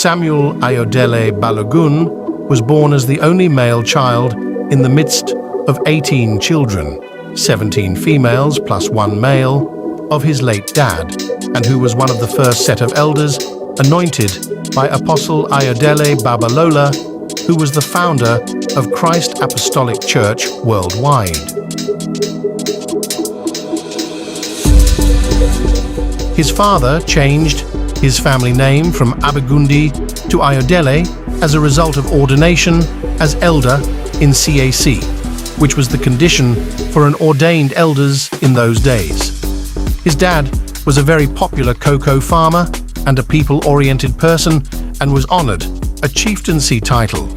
Samuel Ayodele Balogun was born as the only male child in the midst of 18 children, 17 females plus one male, of his late dad, and who was one of the first set of elders anointed by Apostle Ayodele Babalola, who was the founder of Christ Apostolic Church worldwide. His father changed his family name from Abegunde to Ayodele as a result of ordination as elder in CAC, which was the condition for an ordained elders in those days. His dad was a very popular CoaCoa farmer and a people-oriented person, and was honored a chieftaincy title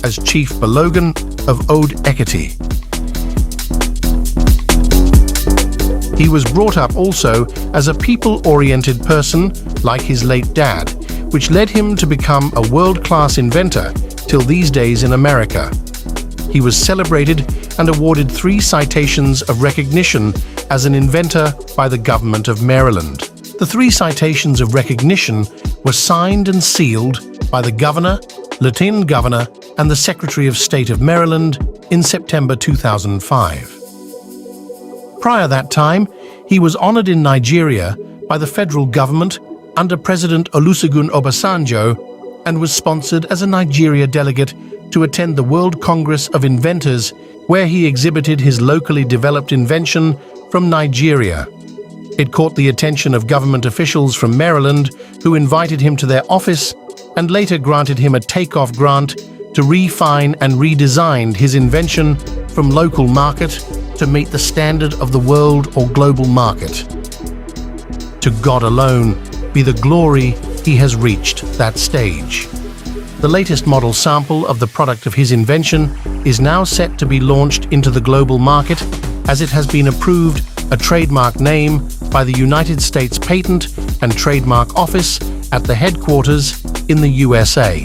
as Chief Balogun of Ode-Ekiti. He was brought up also as a people-oriented person like his late dad, which led him to become a world-class inventor till these days in America. He was celebrated and awarded 3 citations of recognition as an inventor by the government of Maryland. The 3 citations of recognition were signed and sealed by the governor, lieutenant governor, and the Secretary of State of Maryland in September 2005. Prior that time, he was honored in Nigeria by the federal government under President Olusegun Obasanjo and was sponsored as a Nigeria delegate to attend the World Congress of Inventors, where he exhibited his locally developed invention from Nigeria. It caught the attention of government officials from Maryland, who invited him to their office and later granted him a takeoff grant to refine and redesign his invention from local market to meet the standard of the world or global market. To God alone be the glory he has reached that stage. The latest model sample of the product of his invention is now set to be launched into the global market, as it has been approved a trademark name by the United States Patent and Trademark Office at the headquarters in the USA.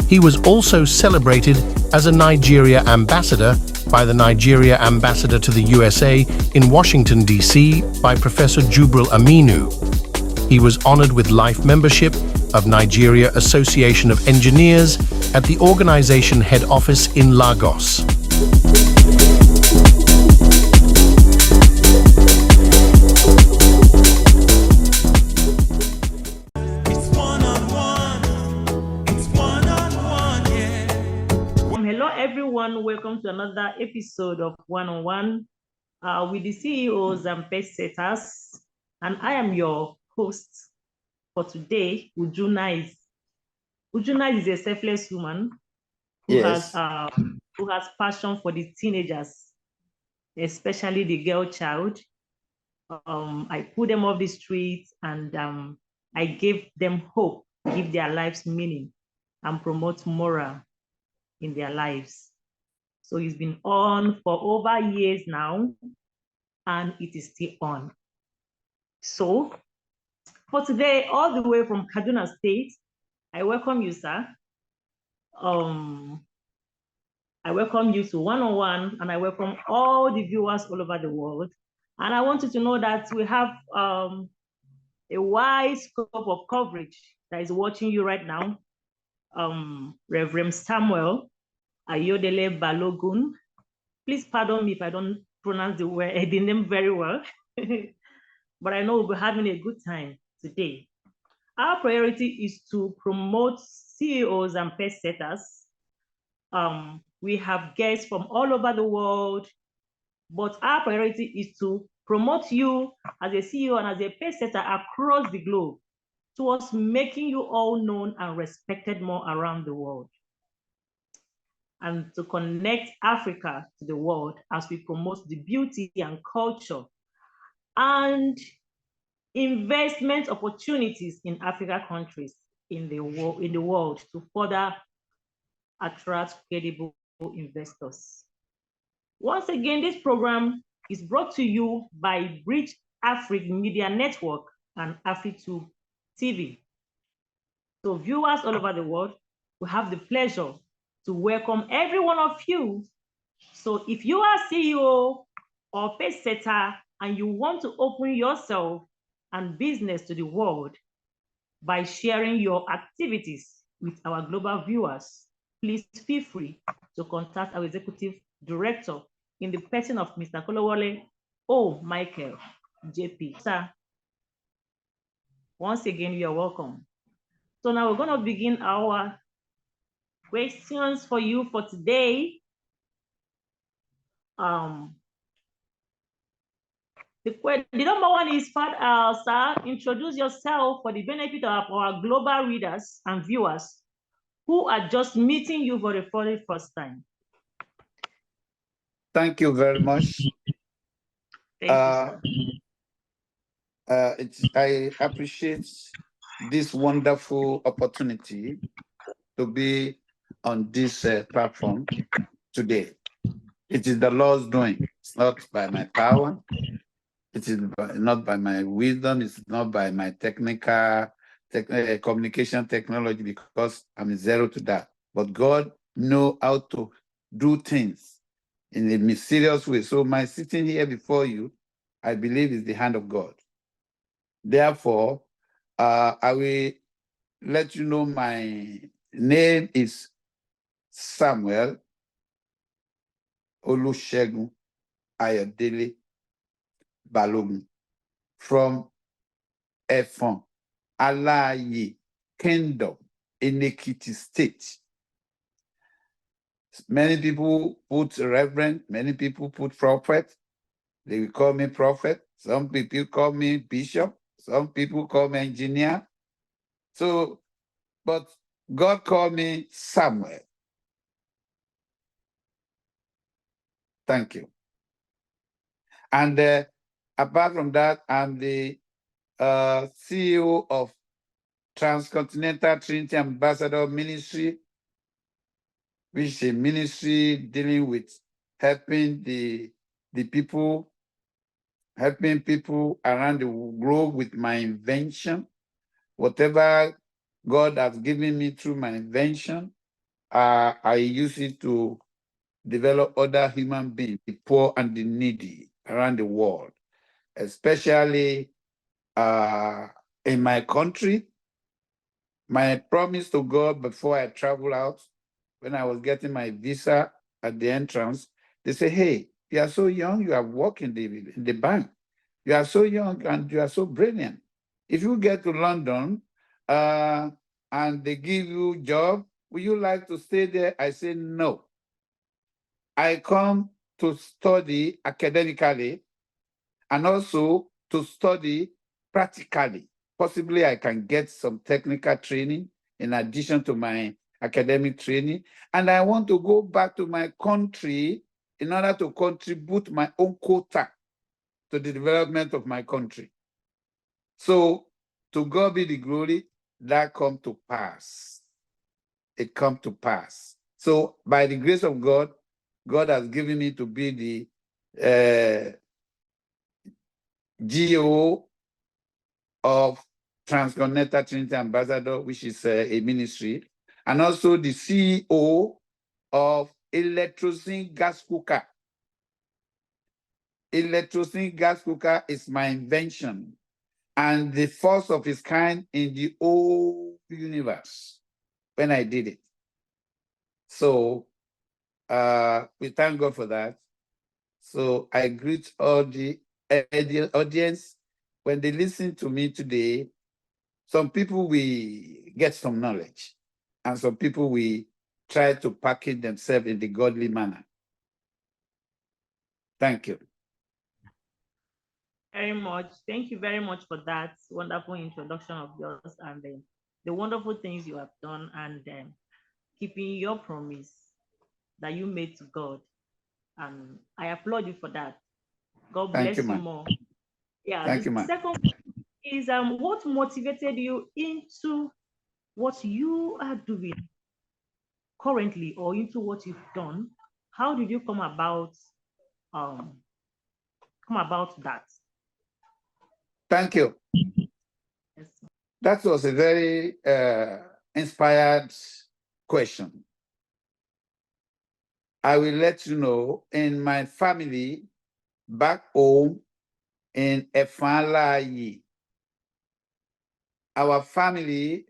He was also celebrated as a Nigeria ambassador by the Nigeria ambassador to the USA in Washington, D.C. by Professor Jubril Aminu. He was honored with life membership of Nigeria Association of Engineers at the organization head office in Lagos. Hello everyone, welcome to another episode of One-on-One with the CEOs and best setters, and I am your host for today. Ujuna is a selfless woman who has passion for the teenagers, especially the girl child. I put them off the streets and I gave them hope, give their lives meaning, and promote moral in their lives. So it's been on for over years now, and it is still on. So for today, all the way from Kaduna State, I welcome you, sir. I welcome you to One-on-One, and I welcome all the viewers all over the world. And I want you to know that we have a wide scope of coverage that is watching you right now. Reverend Samuel Ayodele Balogun. Please pardon me if I don't pronounce the name very well, but I know we'll be having a good time today. Our priority is to promote CEOs and pace setters. We have guests from all over the world, but our priority is to promote you as a CEO and as a pace setter across the globe towards making you all known and respected more around the world, and to connect Africa to the world as we promote the beauty and culture and investment opportunities in African countries in the world to further attract credible investors. Once again, this program is brought to you by Bridge Africa Media Network and Afri2 TV. So viewers all over the world, we have the pleasure to welcome every one of you. So if you are CEO or pace setter and you want to open yourself and business to the world, by sharing your activities with our global viewers. Please feel free to contact our executive director in the person of Mr. Kolowole O. Michael, JP. Sir, once again, you're welcome. So now we're going to begin our questions for you for today. The number one is, sir, introduce yourself for the benefit of our global readers and viewers who are just meeting you for the very first time. Thank you very much. Thank you, sir. I appreciate this wonderful opportunity to be on this platform today. It is the Lord's doing. It's not by my power. It is not by my wisdom. It's not by my communication technology, because I'm zero to that. But God knows how to do things in a mysterious way. So my sitting here before you, I believe, is the hand of God. Therefore, I will let you know my name is Samuel Olusegun Ayodele Balogun from Efon Alaye Kingdom in Ekiti State. Many people put reverend, many people put prophet. They will call me prophet. Some people call me bishop. Some people call me engineer. So, but God called me Samuel. Thank you. And apart from that, I'm the CEO of Transcontinental Trinity Ambassador Ministry, which is a ministry dealing with helping the people, helping people around the globe with my invention. Whatever God has given me through my invention, I use it to develop other human beings, the poor and the needy around the world, especially in my country. My promise to God before I travel out, when I was getting my visa at the entrance, they say, hey, you are so young, you have worked in the bank. You are so young and you are so brilliant. If you get to London and they give you a job, would you like to stay there? I say, no. I come to study academically and also to study practically. Possibly I can get some technical training in addition to my academic training. And I want to go back to my country in order to contribute my own quota to the development of my country. So to God be the glory, that come to pass. It come to pass. So by the grace of God, God has given me to be the GO of Transcontinental Trinity Ambassador, which is a ministry, and also the CEO of Electrosine gas cooker. Electrosine gas cooker is my invention and the first of its kind in the whole universe when I did it. So we thank God for that. So I greet all the audience. When they listen to me today, some people will get some knowledge and some people will try to package themselves in the godly manner. Thank you. Very much. Thank you very much for that wonderful introduction of yours and the wonderful things you have done and keeping your promise that you made to God. And I applaud you for that. God bless you more. Yeah. Thank you, the ma'am. second is what motivated you into what you are doing currently or into what you've done? How did you come about that? Thank you. Yes. That was a very inspired question. I will let you know, in my family back home in Efalayi, our family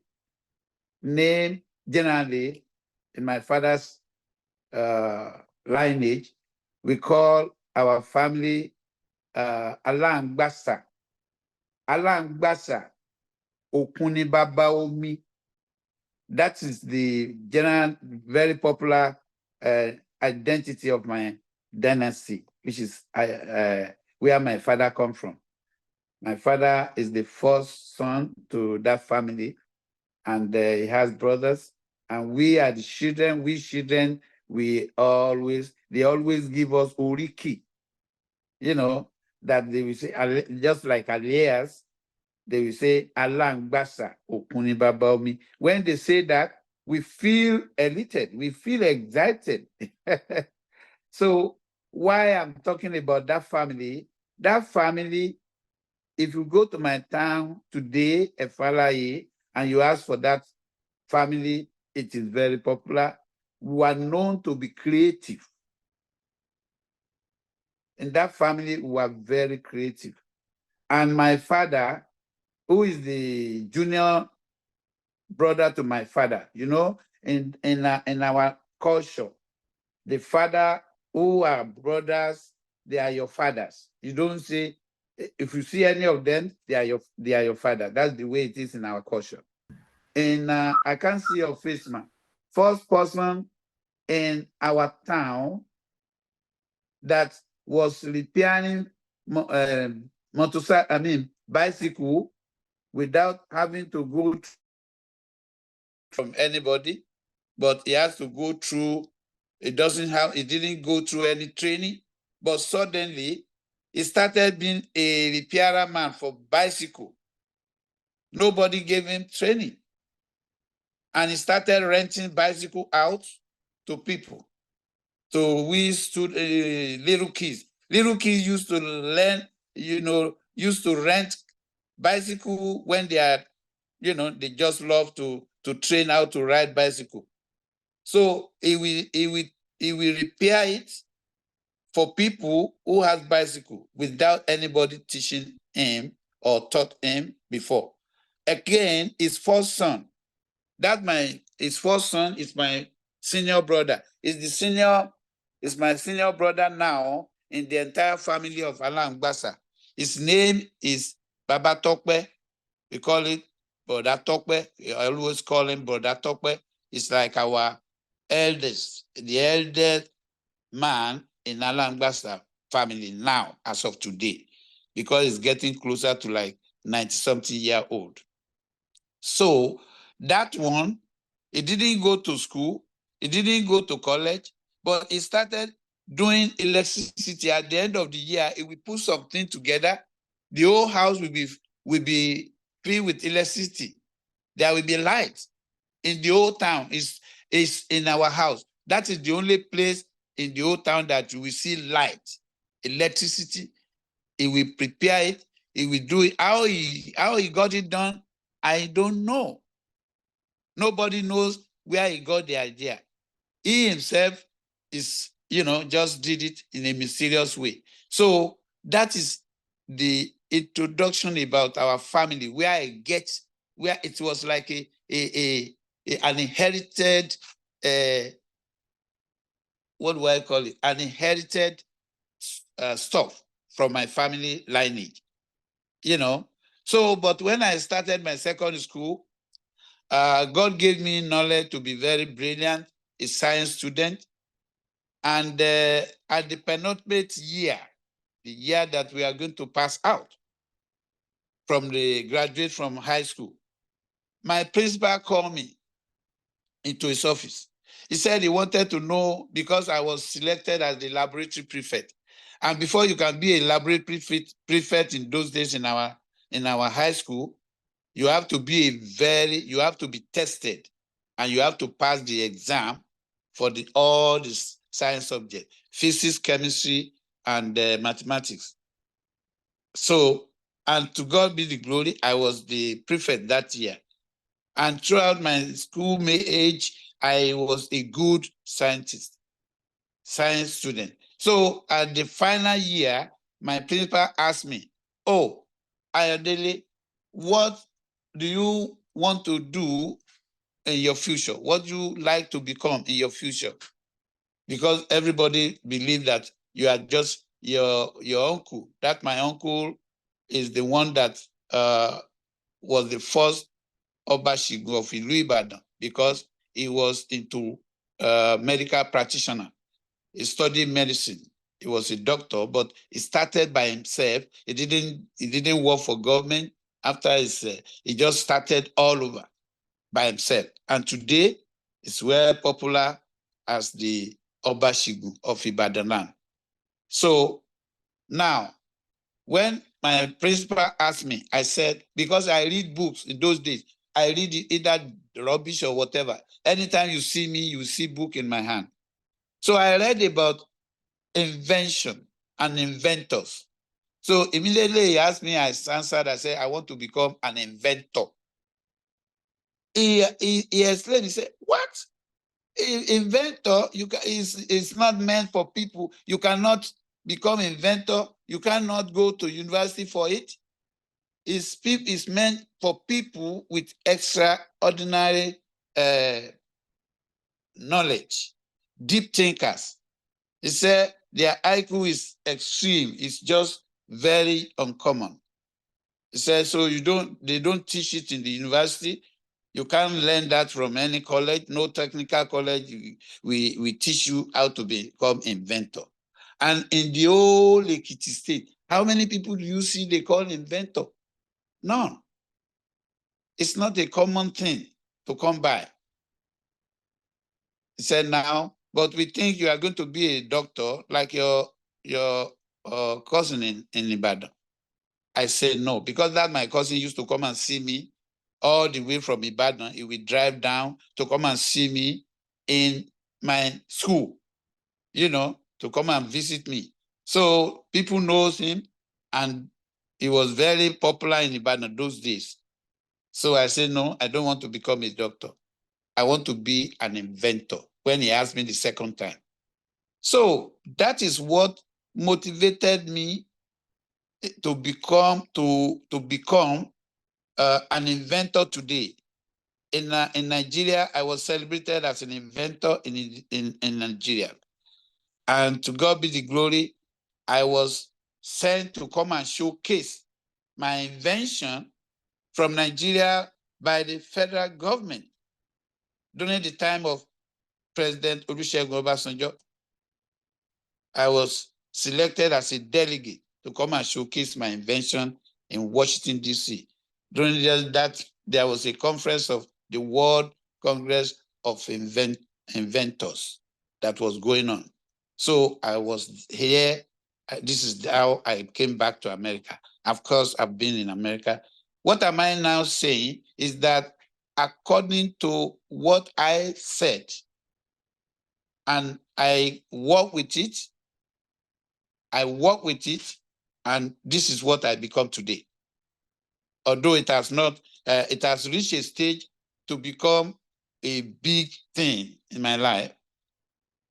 name generally in my father's lineage, we call our family Alangbasa. Alangbasa, Okuni Baba Omi. That is the general, very popular identity of my dynasty, which is where my father comes from. My father is the first son to that family, and he has brothers. And we are the children. We children, they always give us Oriki. You know, that they will say, just like Alias, they will say Alangbasa Okuni Baba Omi. When they say that, we feel elated, we feel excited. So why I'm talking about that family, if you go to my town today, Efalaye, and you ask for that family, it is very popular. We are known to be creative. In that family, we are very creative. And my father, who is the junior brother to my father, you know, in our culture, the father who are brothers, they are your fathers. You don't say, if you see any of them, they are your father. That's the way it is in our culture. And I can't see your face, man. First person in our town that was repairing bicycle without having to go from anybody, but he has to go through. It didn't go through any training, but suddenly he started being a repairer man for bicycle. Nobody gave him training. And he started renting bicycle out to people. So we stood little kids. Little kids used to learn, used to rent bicycle when they are, they just love to train how to ride bicycle. So he will repair it for people who has bicycle without anybody teaching him or taught him before. Again, his first son. His first son is my senior brother. Is my senior brother now in the entire family of Alangbasa. His name is Baba Tokpe. We call it Brother Tokpe. I always call him Brother Tokpe. It's like our eldest, the eldest man in Alangbasa family now, as of today, because he's getting closer to like 90-something year old. So that one, he didn't go to school, he didn't go to college, but he started doing electricity. At the end of the year, he will put something together. The whole house will be filled with electricity. There will be light in the whole town. Is in our house. That is the only place in the whole town that you will see light, electricity. He will prepare it. He will do it. How he got it done, I don't know. Nobody knows where he got the idea. He himself is, just did it in a mysterious way. So that is the introduction about our family, where it was like an inherited, what do I call it? An inherited stuff from my family lineage, So, but when I started my secondary school, God gave me knowledge to be very brilliant, a science student. And at the penultimate year, the year that we are going to pass out graduate from high school, my principal called me into his office. He said he wanted to know, because I was selected as the laboratory prefect. And before you can be a laboratory prefect in those days in our high school, you have to be tested, and you have to pass the exam for all the science subjects, physics, chemistry, and mathematics. So, and to God be the glory, I was the prefect that year. And throughout my school age, I was a good science student. So at the final year, my principal asked me, "Oh, Ayodele, what do you want to do in your future? What do you like to become in your future? Because everybody believes that you are just your uncle. That my uncle is the one that was the first Obashigun of Ilu Ibadan, because he was into medical practitioner. He studied medicine. He was a doctor, but he started by himself. He didn't work for government. After he just started all over by himself. And today, it's well popular as the Obashigun of Ibadan land. So now, when my principal asked me, I said, because I read books in those days, I read either rubbish or whatever. Anytime you see me, you see book in my hand. So I read about invention and inventors. So immediately he asked me, I answered, I said, I want to become an inventor. He explained, he said, what? Inventor is not meant for people. You cannot become inventor. You cannot go to university for it. It's meant for people with extraordinary knowledge, deep thinkers. He said their IQ is extreme. It's just very uncommon. He said, so they don't teach it in the university. You can't learn that from any college, no technical college. We teach you how to become inventor. And in the whole Ekiti state, how many people do you see they call inventor? None. It's not a common thing to come by. He said, now, but we think you are going to be a doctor like your cousin in Ibadan. I said no, because that my cousin used to come and see me all the way from Ibadan. He would drive down to come and see me in my school, to come and visit me. So people knows him, and he was very popular in Ibadan those days. So I said, no, I don't want to become a doctor. I want to be an inventor, when he asked me the second time. So that is what motivated me to become an inventor today. In Nigeria, I was celebrated as an inventor in Nigeria. And to God be the glory, I was sent to come and showcase my invention from Nigeria by the federal government during the time of President Olusegun Obasanjo. I was selected as a delegate to come and showcase my invention in Washington, D.C. During that, there was a conference of the World Congress of Inventors that was going on. So I was here. This is how I came back to America. Of course, I've been in America. What am I now saying is that according to what I said, and I work with it, and this is what I become today. Although it has not, it has reached a stage to become a big thing in my life.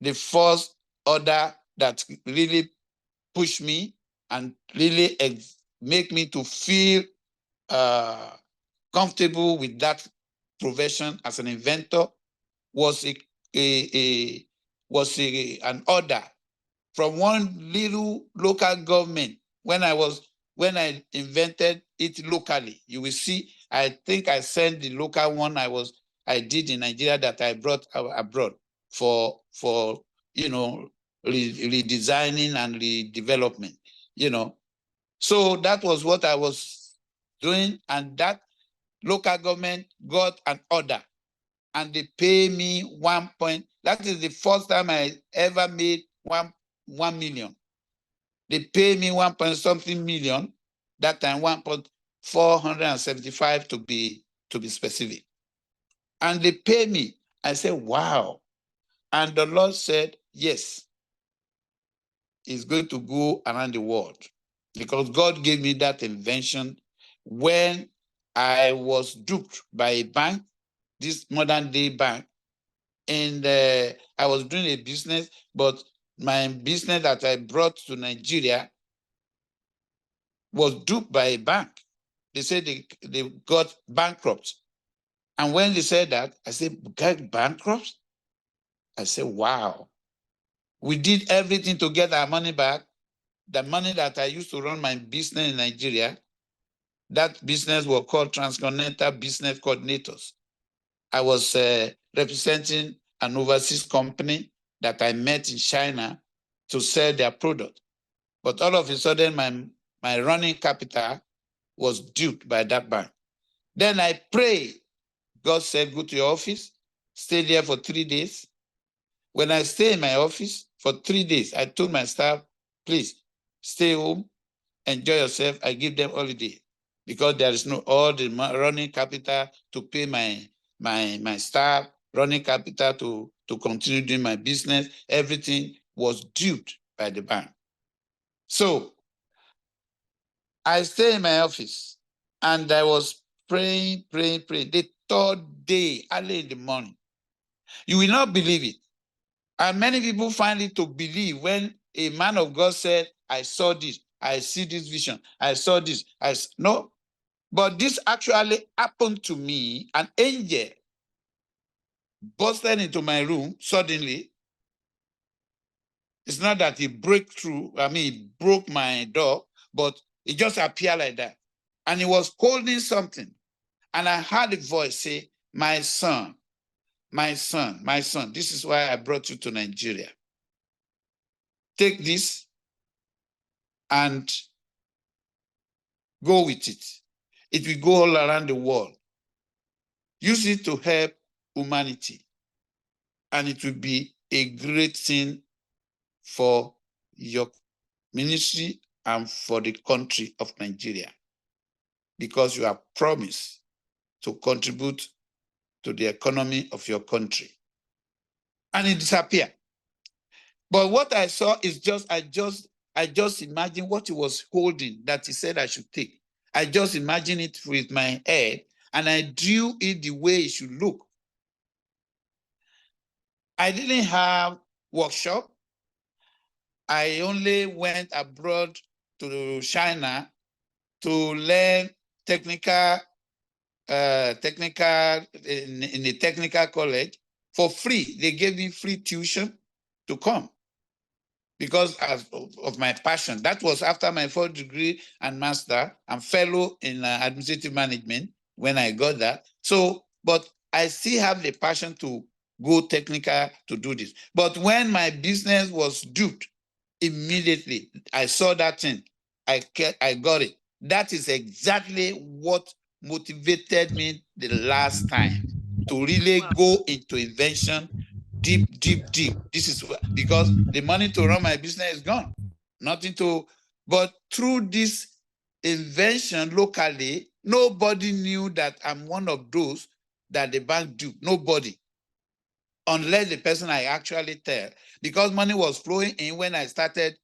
The first order that really pushed me and really make me to feel comfortable with that profession as an inventor was an order from one little local government. When I invented it locally, you will see, I think I sent the local one I did in Nigeria that I brought abroad for redesigning and redevelopment, So that was what I was doing, and that local government got an order, and they pay me that is the first time I ever made 1 million. They pay me 1 point something million, that time 1.475 to be specific. And they pay me. I said, wow. And the Lord said, yes, it's going to go around the world, because God gave me that invention when I was duped by a bank, this modern day bank. And I was doing a business, but my business that I brought to Nigeria was duped by a bank. they said they got bankrupt. And when they said that, I said, got bankrupt? I said, wow. We did everything to get our money back. The money that I used to run my business in Nigeria, that business was called Transcontinental Business Coordinators. I was representing an overseas company that I met in China to sell their product. But all of a sudden, my running capital was duped by that bank. Then I prayed. God said, go to your office, stay there for 3 days. When I stay in my office for 3 days, I told my staff, please stay home, enjoy yourself. I give them holiday because there is no all the running capital to pay my staff, running capital to continue doing my business. Everything was duped by the bank. So I stay in my office and I was praying. The third day, early in the morning. You will not believe it. And many people find it to believe when a man of God said, I saw this, I see this vision, I saw this. No, but this actually happened to me. An angel busted into my room suddenly. It's not that he broke through, he broke my door, but it just appeared like that. And he was holding something. And I heard a voice say, my son, my son, my son, this is why I brought you to Nigeria. Take this and go with it. It will go all around the world. Use it to help humanity. And it will be a great thing for your ministry and for the country of Nigeria, because you have promised to contribute to the economy of your country. And it disappeared. But what I saw is I just imagined what he was holding that he said I should take. I just imagined it with my head and I drew it the way it should look. I didn't have workshop. I only went abroad to China to learn technical in a technical college for free. They gave me free tuition to come because of my passion. That was after my 4th degree and master and fellow in administrative management when I got that. So, but I still have the passion to go technical to do this. But when my business was duped, immediately I saw that thing. I got it. That is exactly what motivated me the last time to really go into invention deep. This is because the money to run my business is gone. Nothing to, but through this invention locally, nobody knew that I'm one of those that the bank duped. Nobody. Unless the person I actually tell, because money was flowing in when I started.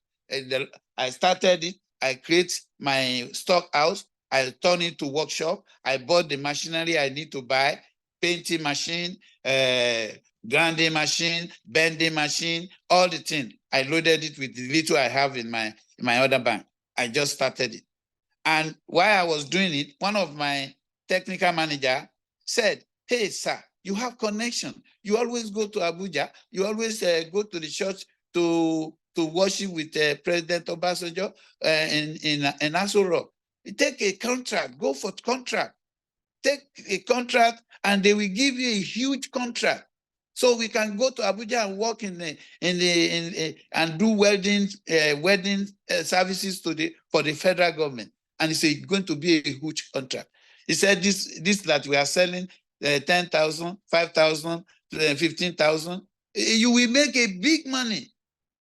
I started it. I create my stock house. I turn it to workshop. I bought the machinery I need to buy: painting machine, grinding machine, bending machine, all the things. I loaded it with the little I have in my other bank. I just started it. And while I was doing it, one of my technical manager said, hey, sir, you have connection. You always go to Abuja. You always go to the church to worship with President Obasanjo in Aso Rock. Take a contract. Go for contract. Take a contract, and they will give you a huge contract. So we can go to Abuja and work and do wedding services for the federal government. And it's going to be a huge contract. He said this that we are selling 10,000, 5,000, 15,000. You will make a big money.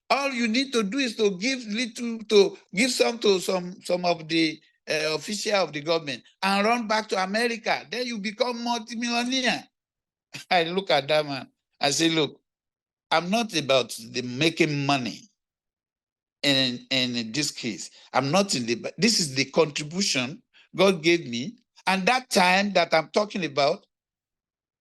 All you need to do is to give some to some of the official of the government and run back to America. Then you become multimillionaire. I look at that man. I say, look, I'm not about the making money in this case. I'm not in the, this is the contribution God gave me. And that time that I'm talking about,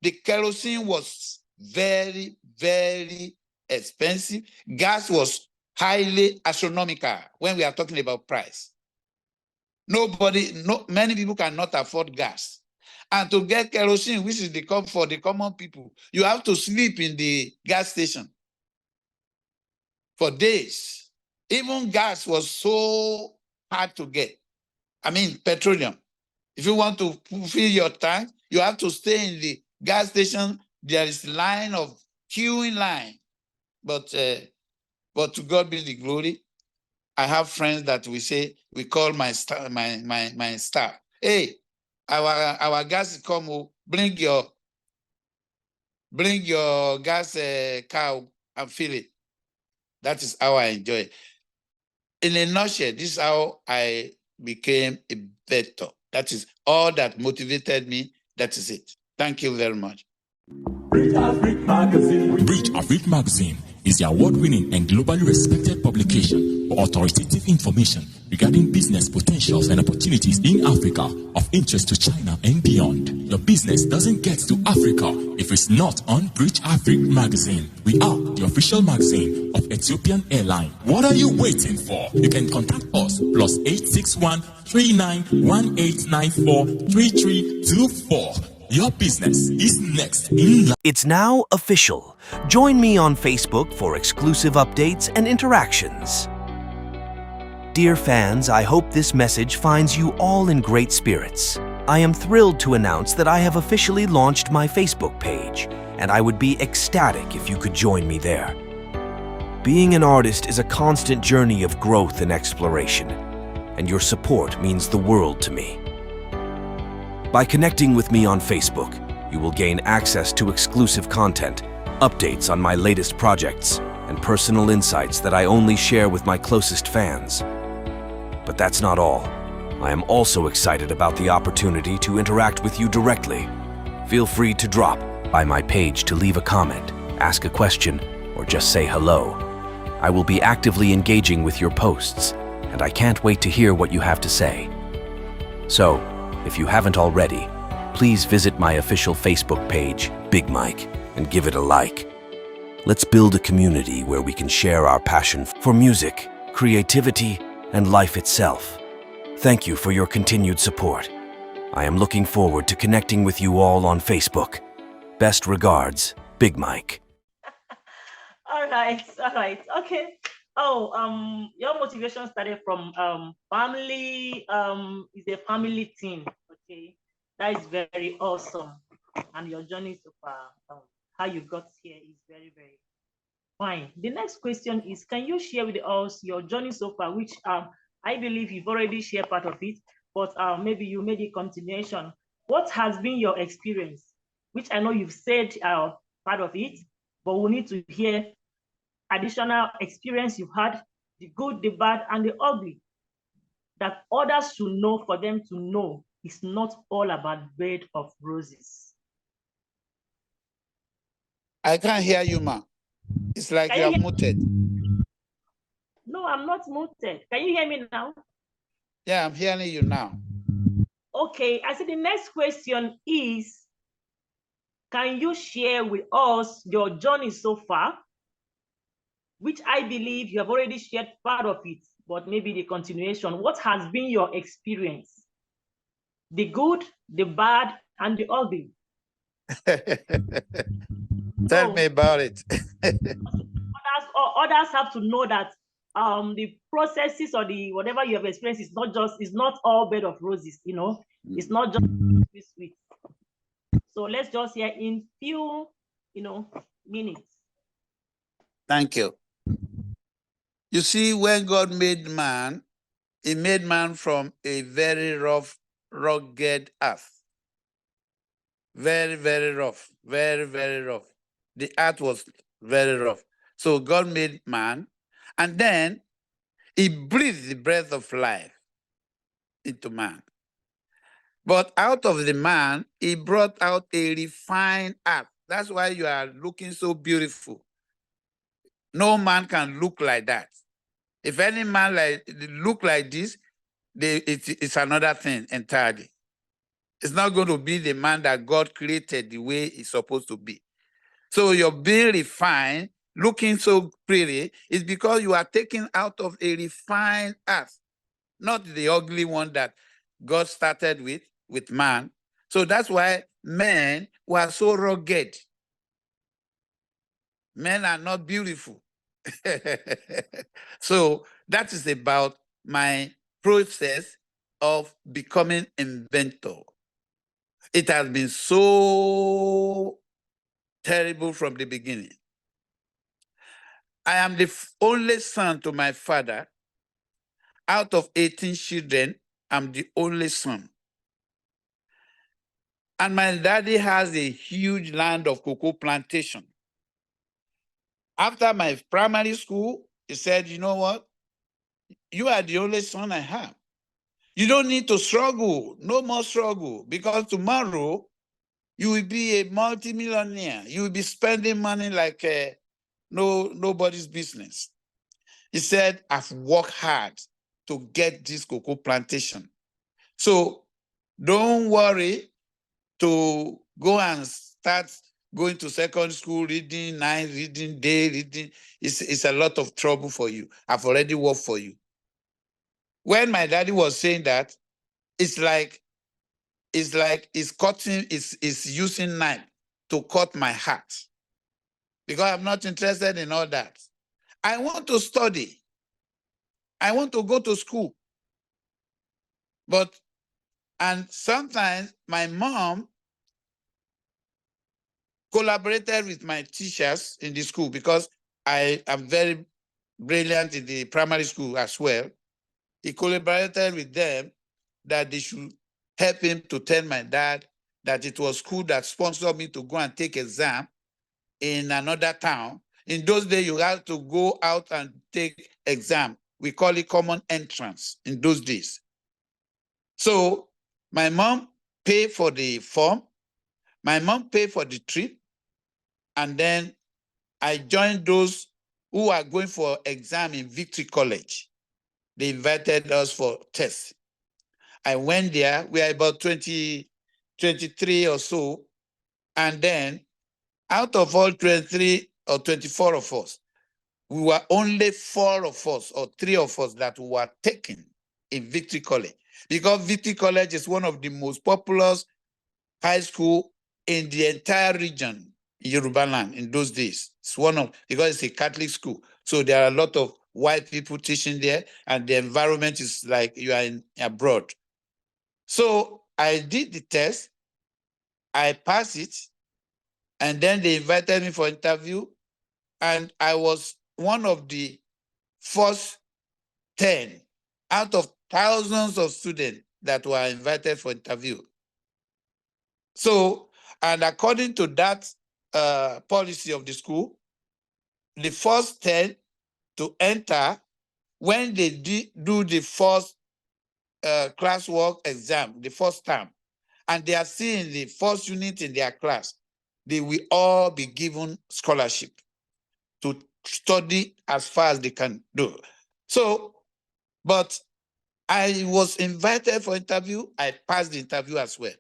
the kerosene was very, very expensive. Gas was highly astronomical when we are talking about price. Many people cannot afford gas. And to get kerosene, which is for the common people, you have to sleep in the gas station for days. Even gas was so hard to get. I mean, petroleum. If you want to fill your tank, you have to stay in the gas station. There is queuing line. But to God be the glory. I have friends that we call my staff. Hey, our gas is come. Bring your gas cow and fill it. That is how I enjoy it. In a nutshell, this is how I became a better. That is all that motivated me. That is it. Thank you very much. Bridge Afrique Magazine is the award-winning and globally respected publication for authoritative information regarding business potentials and opportunities in Africa of interest to China and beyond. Your business doesn't get to Africa if it's not on Bridge Afrique Magazine. We are the official magazine of Ethiopian Airline. What are you waiting for? You can contact us +861 391894 3324. Your business is next in line. It's now official. Join me on Facebook for exclusive updates and interactions. Dear fans, I hope this message finds you all in great spirits. I am thrilled to announce that I have officially launched my Facebook page, and I would be ecstatic if you could join me there. Being an artist is a constant journey of growth and exploration, and your support means the world to me. By connecting with me on Facebook, you will gain access to exclusive content, updates on my latest projects, and personal insights that I only share with my closest fans. But that's not all. I am also excited about the opportunity to interact with you directly. Feel free to drop by my page to leave a comment, ask a question, or just say hello. I will be actively engaging with your posts, and I can't wait to hear what you have to say. So, if you haven't already, please visit my official Facebook page, Big Mike, and give it a like. Let's build a community where we can share our passion for music, creativity, and life itself. Thank you for your continued support. I am looking forward to connecting with you all on Facebook. Best regards, Big Mike. All right. Okay. Your motivation started from family. Is a family thing. Okay, that is very awesome, and your journey so far, how you got here is very, very fine. The next question is: can you share with us your journey so far? Which I believe you've already shared part of it, but maybe you made a continuation. What has been your experience? Which I know you've said part of it, but we need to hear additional experience you've had, the good, the bad, and the ugly, that others should know, for them to know it's not all about bed of roses. I can't hear you, ma. It's like you are muted. No, I'm not muted. Can you hear me now? Yeah, I'm hearing you now. Okay, I said the next question is, can you share with us your journey so far? Which I believe you have already shared part of it, but maybe the continuation. What has been your experience? The good, the bad, and the ugly. Tell me about it. Others have to know that the processes or the whatever you have experienced is not all bed of roses, you know. It's not just sweet. So let's just hear in few, minutes. Thank you. You see, when God made man, he made man from a very rough, rugged earth. Very, very rough. Very, very rough. The earth was very rough. So God made man, and then he breathed the breath of life into man. But out of the man, he brought out a refined earth. That's why you are looking so beautiful. No man can look like that. If any man look like this, it's another thing entirely. It's not going to be the man that God created the way it's supposed to be. So you're being refined, looking so pretty, is because you are taken out of a refined earth. not the ugly one that God started with man. So that's why men were so rugged. Men are not beautiful. So that is about my process of becoming inventor. It has been so terrible from the beginning. I am the only son to my father. Out of 18 children, I'm the only son. And my daddy has a huge land of cocoa plantation. After my primary school, he said, you know what? You are the only son I have. You don't need to struggle, no more struggle, because tomorrow you will be a multimillionaire. You will be spending money like nobody's business. He said, I've worked hard to get this cocoa plantation. So don't worry to go and start going to secondary school, reading night, reading day, reading. It's a lot of trouble for you. I've already worked for you. When my daddy was saying that, it's like he's using knife to cut my heart, because I'm not interested in all that. I want to study. I want to go to school. And sometimes my mom collaborated with my teachers in the school, because I am very brilliant in the primary school as well. He collaborated with them that they should help him to tell my dad that it was school that sponsored me to go and take exam in another town. In those days, you had to go out and take exam. We call it common entrance in those days. So my mom paid for the form, my mom paid for the trip, and then I joined those who are going for exam in Victory College. They invited us for tests. I went there. We are about 23 or so. And then out of all 23 or 24 of us, we were only 4 of us or 3 of us that were taken in Victory College, because Victory College is one of the most popular high school in the entire region in Yoruba land in those days. It's because it's a Catholic school. So there are a lot of white people teaching there, and the environment is like you are abroad. So I did the test, I passed it, and then they invited me for interview, and I was one of the first 10 out of thousands of students that were invited for interview. So, and according to that policy of the school, the first 10 to enter, when they do the first classwork exam, the first term, and they are seeing the first unit in their class, they will all be given scholarship to study as far as they can do. So, but I was invited for interview. I passed the interview as well.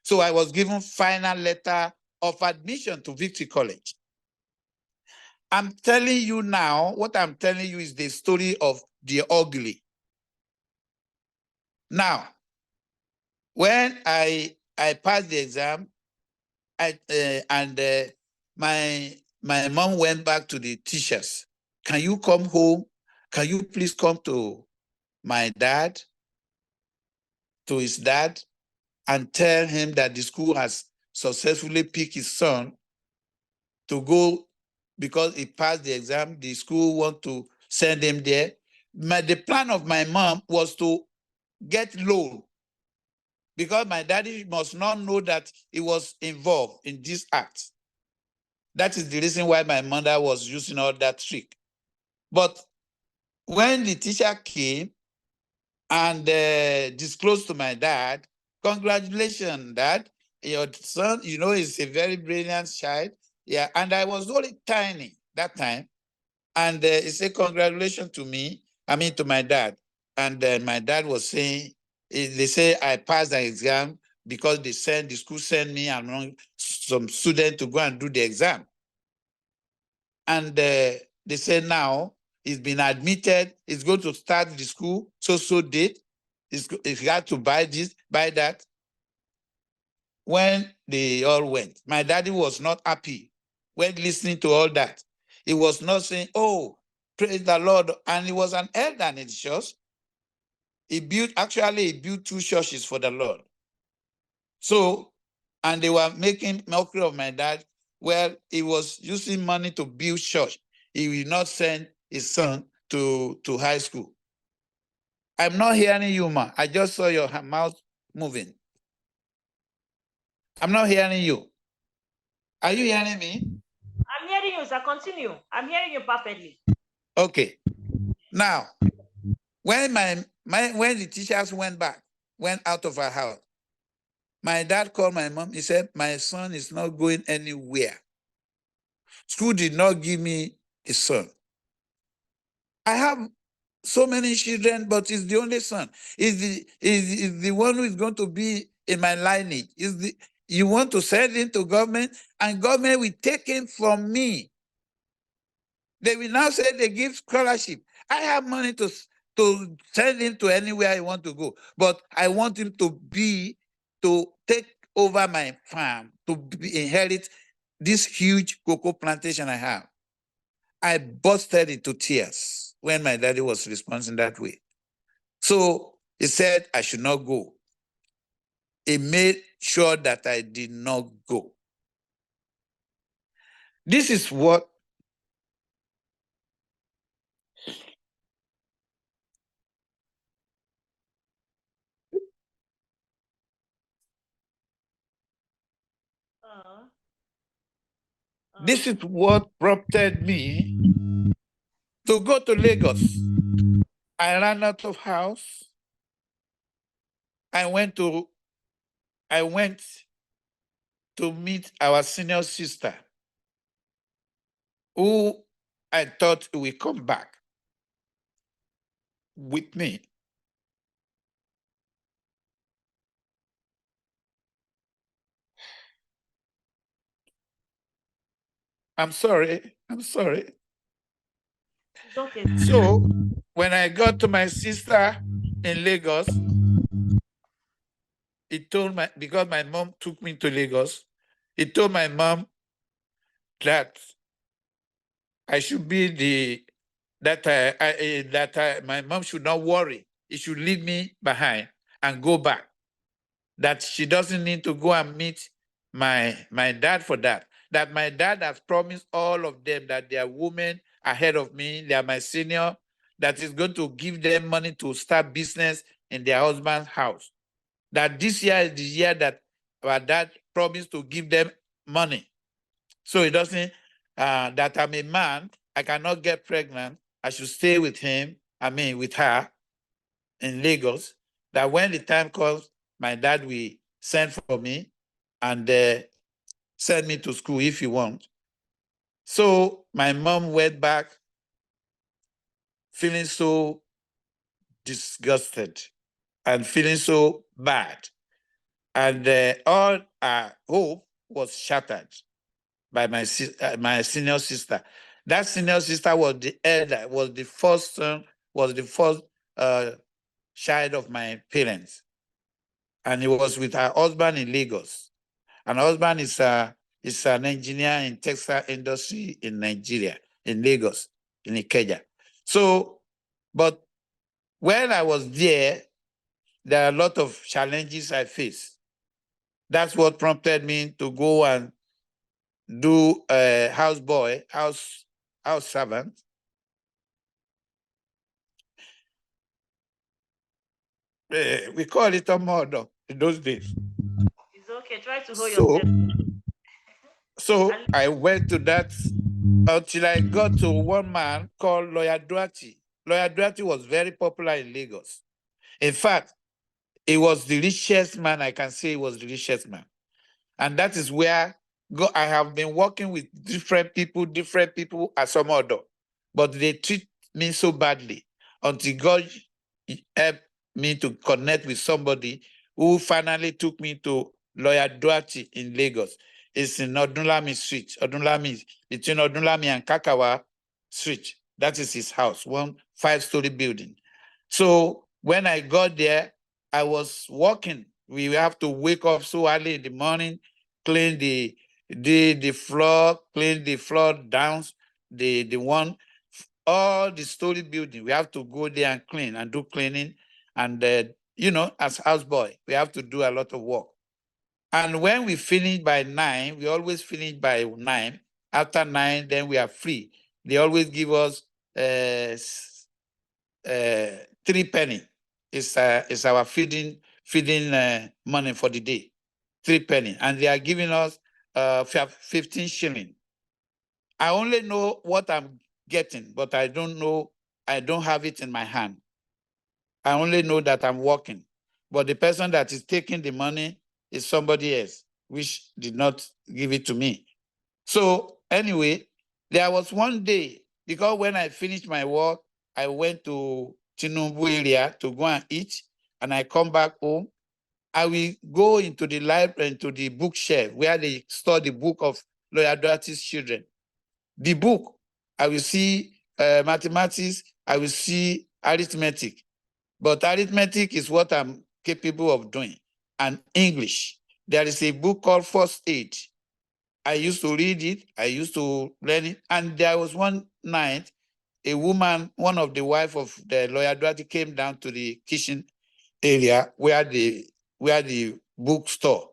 So I was given final letter of admission to Victory College. I'm telling you now, what I'm telling you is the story of the ugly. Now, when I passed the exam, my mom went back to the teachers. Can you come home? Can you please come to my dad, to his dad, and tell him that the school has successfully picked his son to go, because he passed the exam, the school want to send him there. The plan of my mom was to get loan, because my daddy must not know that he was involved in this act. That is the reason why my mother was using all that trick. But when the teacher came and disclosed to my dad, congratulations, Dad, your son, is a very brilliant child. Yeah, and I was only tiny that time. And he said, congratulations to me, to my dad. And my dad was saying, they say I passed the exam because the school sent me among some students to go and do the exam. And they said, now He's been admitted. He's going to start the school so date. He had to buy this, buy that. When they all went, my daddy was not happy when listening to all that. He was not saying, oh, praise the Lord. And he was an elder in the church. He built 2 churches for the Lord. So, and they were making mockery of my dad. Well, he was using money to build church. He will not send his son to high school. I'm not hearing you, ma. I just saw your mouth moving. I'm not hearing you. Are you hearing me? I'm hearing you, sir. Continue. I'm hearing you perfectly. Okay. Now, when when the teachers went out of our house, my dad called my mom. He said, my son is not going anywhere. School did not give me a son. I have so many children, but he's the only son. He's the one who is going to be in my lineage. You want to send him to government, and government will take him from me. They will now say they give scholarship. I have money to send him to anywhere I want to go, but I want him to take over my farm, to inherit this huge cocoa plantation I have. I busted into tears when my daddy was responding that way. So he said I should not go. He made sure that I did not go. This is what this is what prompted me to go to Lagos. I ran out of house. I went to meet our senior sister, who I thought will come back with me. I'm sorry. It's okay. So when I got to my sister in Lagos, because my mom took me to Lagos, he told my mom that I should be my mom should not worry. He should leave me behind and go back. That she doesn't need to go and meet my dad for that. That my dad has promised all of them that they are women ahead of me, they are my senior, that is going to give them money to start business in their husband's house. That this year is the year that our dad promised to give them money. So it doesn't, that I'm a man, I cannot get pregnant, I should stay with with her in Lagos, that when the time comes, my dad will send for me and send me to school if he wants. So my mom went back feeling so disgusted and feeling so bad. And all our hope was shattered by my senior sister. That senior sister was the elder, was the first son, was the first child of my parents. And he was with her husband in Lagos. And her husband is an engineer in textile industry in Nigeria, in Lagos, in Ikeja. So, but when I was there are a lot of challenges I faced. That's what prompted me to go and do a house servant. We call it a murder in those days. It's okay. Try to hold yourself. So I went to that until I got to one man called Lawyer Duarte. Lawyer Duarte was very popular in Lagos. In fact, he was the richest man. I can say he was the richest man. And that is where I have been working with different people at some other, but they treat me so badly until God helped me to connect with somebody who finally took me to Lawyer Duarte in Lagos. It's in Odunlami Street, between Odunlami and Kakawa Street. That is his house, one 5-story building. So when I got there, I was working. We have to wake up so early in the morning, clean the floor, clean the floor down, all the story building. We have to go there and clean and do cleaning. And, as houseboy, we have to do a lot of work. And when we finish by 9, we always finish by 9. After 9, then we are free. They always give us 3 penny. It's our feeding money for the day. 3 penny. And they are giving us 15 shilling. I only know what I'm getting, but I don't have it in my hand. I only know that I'm working. But the person that is taking the money is somebody else, which did not give it to me. So anyway, there was one day, because when I finished my work, I went to Tinubu area to go and eat, and I come back home. I will go into the library, into the bookshelf where they store the book of Lawyer Doherty's children. The book, I will see mathematics, I will see arithmetic. But arithmetic is what I'm capable of doing. And English. There is a book called First Aid. I used to read it. I used to learn it. And there was one night, a woman, one of the wife of the Lawyer Doherty, came down to the kitchen area where the bookstore.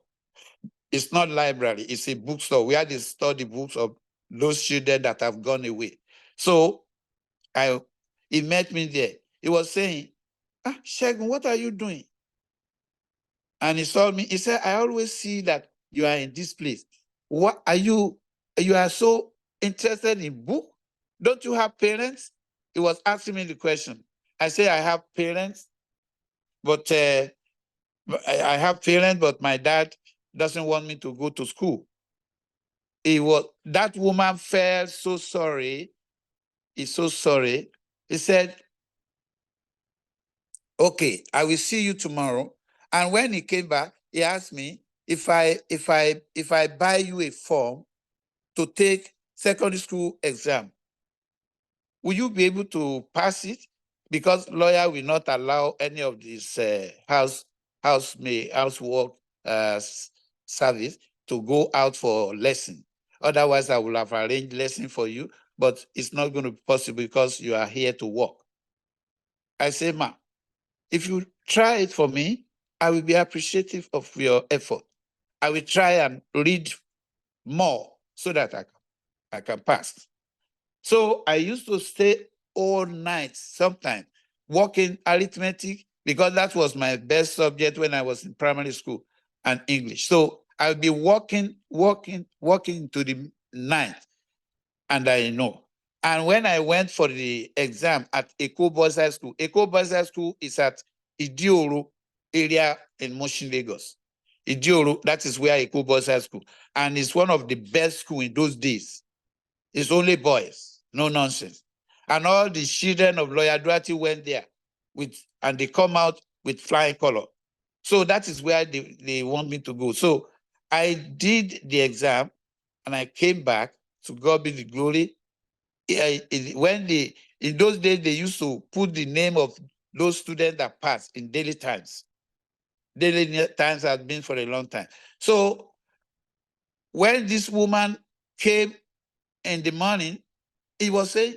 It's not library, it's a bookstore where they store the books of those children that have gone away. So he met me there. He was saying, Shegun, what are you doing? And he saw me. He said, I always see that you are in this place. What are you? You are so interested in book? Don't you have parents? He was asking me the question. I say, I have parents, but I have parents, but my dad doesn't want me to go to school. That woman felt so sorry. He's so sorry. He said, okay, I will see you tomorrow. And when he came back, he asked me if I buy you a form to take secondary school exam, will you be able to pass it? Because lawyer will not allow any of this housework service to go out for lesson. Otherwise, I will have arranged lesson for you, but it's not going to be possible because you are here to work. I say, ma, if you try it for me, I will be appreciative of your effort. I will try and read more so that I can pass. So I used to stay all night sometimes, working arithmetic, because that was my best subject when I was in primary school, and English. So I'll be working to the night, and I know. And when I went for the exam at Eko Boys High School is at Idioro area in Mushin, Lagos. Idioro, that is where Eko Boys High School, and it's one of the best schools in those days. It's only boys, no nonsense. And all the children of Lawyer Doherty went there and they come out with flying color. So that is where they want me to go. So I did the exam and I came back, to God be the glory. In those days, they used to put the name of those students that passed in Daily Times. Daily Times has been for a long time. So when this woman came in the morning, he was saying,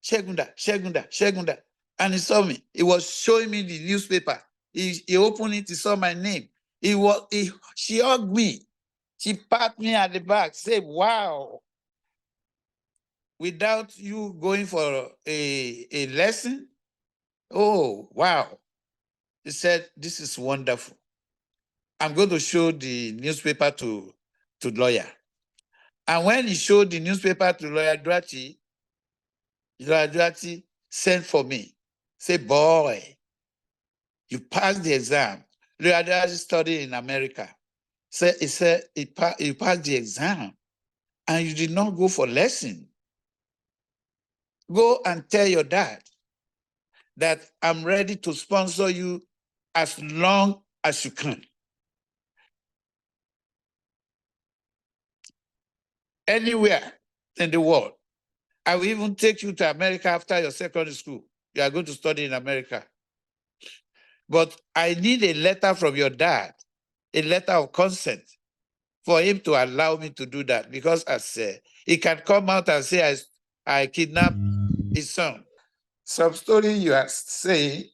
Shegunda. And he saw me. He was showing me the newspaper. He opened it, he saw my name. She hugged me. She patted me at the back, said, wow. Without you going for a lesson? Oh, wow. He said, this is wonderful. I'm going to show the newspaper to lawyer. And when he showed the newspaper to Lawyer Doherty sent for me. Say, boy, you passed the exam. Lawyer Doherty studied in America. He said, you passed the exam and you did not go for lesson. Go and tell your dad that I'm ready to sponsor you as long as you can. Anywhere in the world. I will even take you to America after your secondary school. You are going to study in America. But I need a letter from your dad, a letter of consent for him to allow me to do that. Because as he can come out and say, I kidnapped his son. Some story you are saying,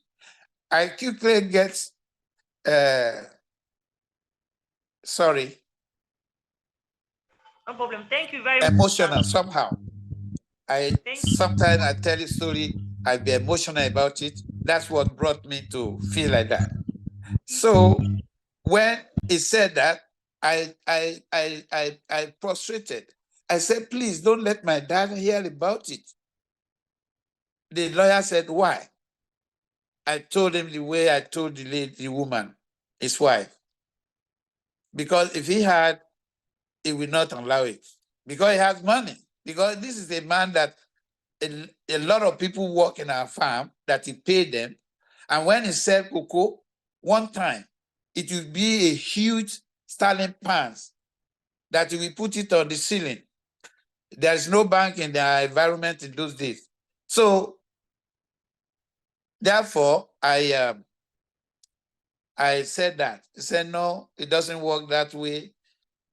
I quickly get, sorry, No problem. Thank you very much. emotional somehow. Sometimes I tell a story, I be emotional about it. That's what brought me to feel like that. So when he said that, I prostrated. I said, please don't let my dad hear about it. The lawyer said, why? I told him the way I told the woman, his wife. Because if he had, he will not allow it. Because he has money. Because this is a man that a lot of people work in our farm that he paid them. And when he sell cocoa, one time, it will be a huge sterling pans that he will put it on the ceiling. There is no bank in the environment in those days. So, therefore, I said that. He said, no, it doesn't work that way.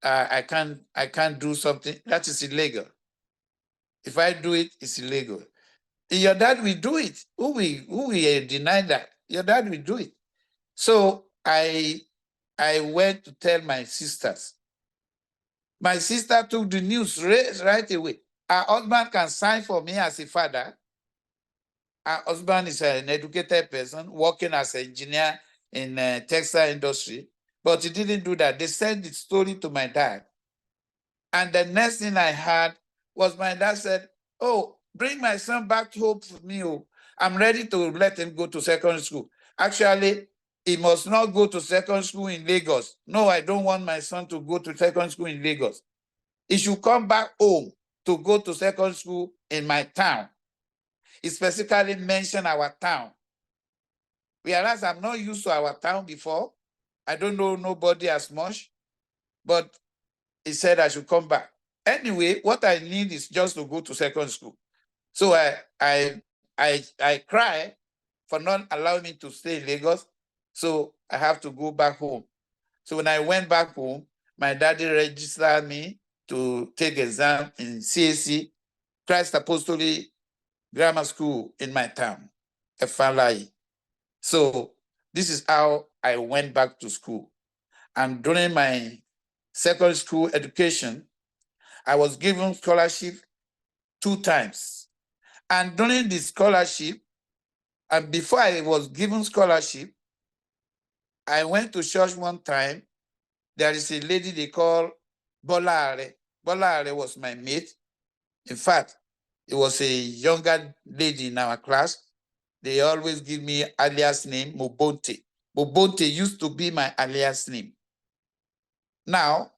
I can't do something. That is illegal. If I do it, it's illegal. Your dad will do it. Who will deny that? Your dad will do it. So I went to tell my sisters. My sister took the news right away. Her husband can sign for me as a father. Her husband is an educated person working as an engineer in the textile industry, but he didn't do that. They sent the story to my dad. And the next thing I heard was my dad said, oh, bring my son back home for me. Oh. I'm ready to let him go to secondary school. Actually, he must not go to secondary school in Lagos. No, I don't want my son to go to secondary school in Lagos. He should come back home to go to secondary school in my town. He specifically mentioned our town. Whereas I'm not used to our town before. I don't know nobody as much, but he said I should come back. Anyway, what I need is just to go to secondary school. So I cry for not allowing me to stay in Lagos. So I have to go back home. So when I went back home, my daddy registered me to take exam in CAC, Christ Apostolic Grammar School in my town, Efalai. So this is how I went back to school. And during my secondary school education, I was given scholarship 2 times. And during the scholarship, and before I was given scholarship, I went to church one time. There is a lady they call Bola Are. Bola Are was my mate. In fact, it was a younger lady in our class. They always give me alias name, Mobonte. Mobonte used to be my alias name. Now,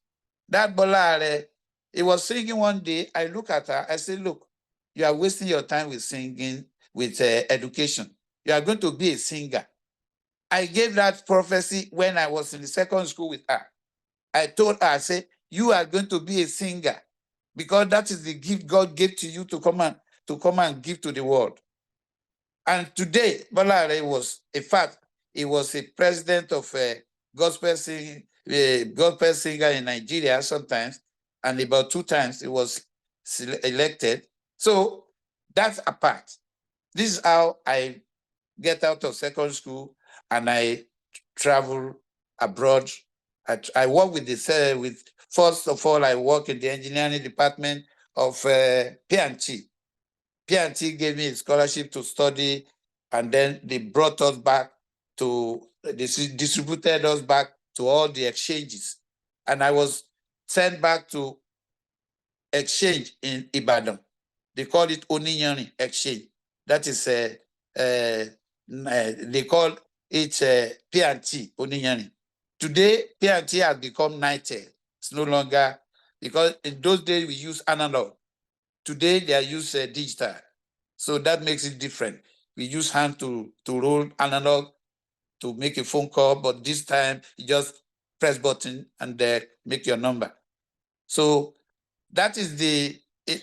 that Bola Are, he was singing one day. I look at her, I say, look, you are wasting your time with singing, with education. You are going to be a singer. I gave that prophecy when I was in the second school with her. I told her, I said, you are going to be a singer because that is the gift God gave to you to come and give to the world. And today, Balare was, in fact, he was a president of a gospel singer in Nigeria sometimes, and about 2 times he was elected. So that's apart. This is how I get out of secondary school and I travel abroad. I work with first of all, I work in the engineering department of P&T. P&T gave me a scholarship to study, and then they brought us back they distributed us back to all the exchanges. And I was sent back to exchange in Ibadan. They call it Oniyani Exchange. That is, they call it P&T, Oniyani. Today, P&T has become United. It's no longer, because in those days we use analog. Today they are use digital. So that makes it different. We use hand to roll analog to make a phone call, but this time you just press button and make your number. So that is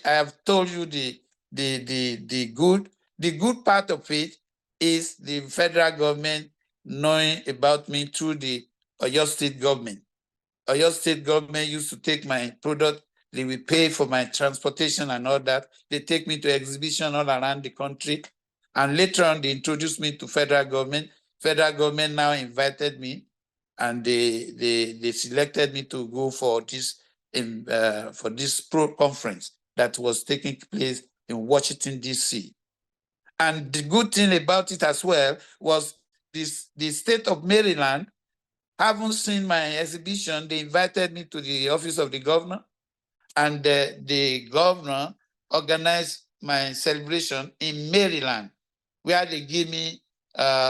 I have told you the the good part of it is the federal government knowing about me through the Oyo State government. Oyo State government used to take my product. They will pay for my transportation and all that. They take me to exhibition all around the country. And later on, they introduced me to federal government. Federal government now invited me, and they selected me to go for this pro conference that was taking place in Washington, D.C. And the good thing about it as well was the state of Maryland, having seen my exhibition, they invited me to the office of the governor, and the governor organized my celebration in Maryland, where they give me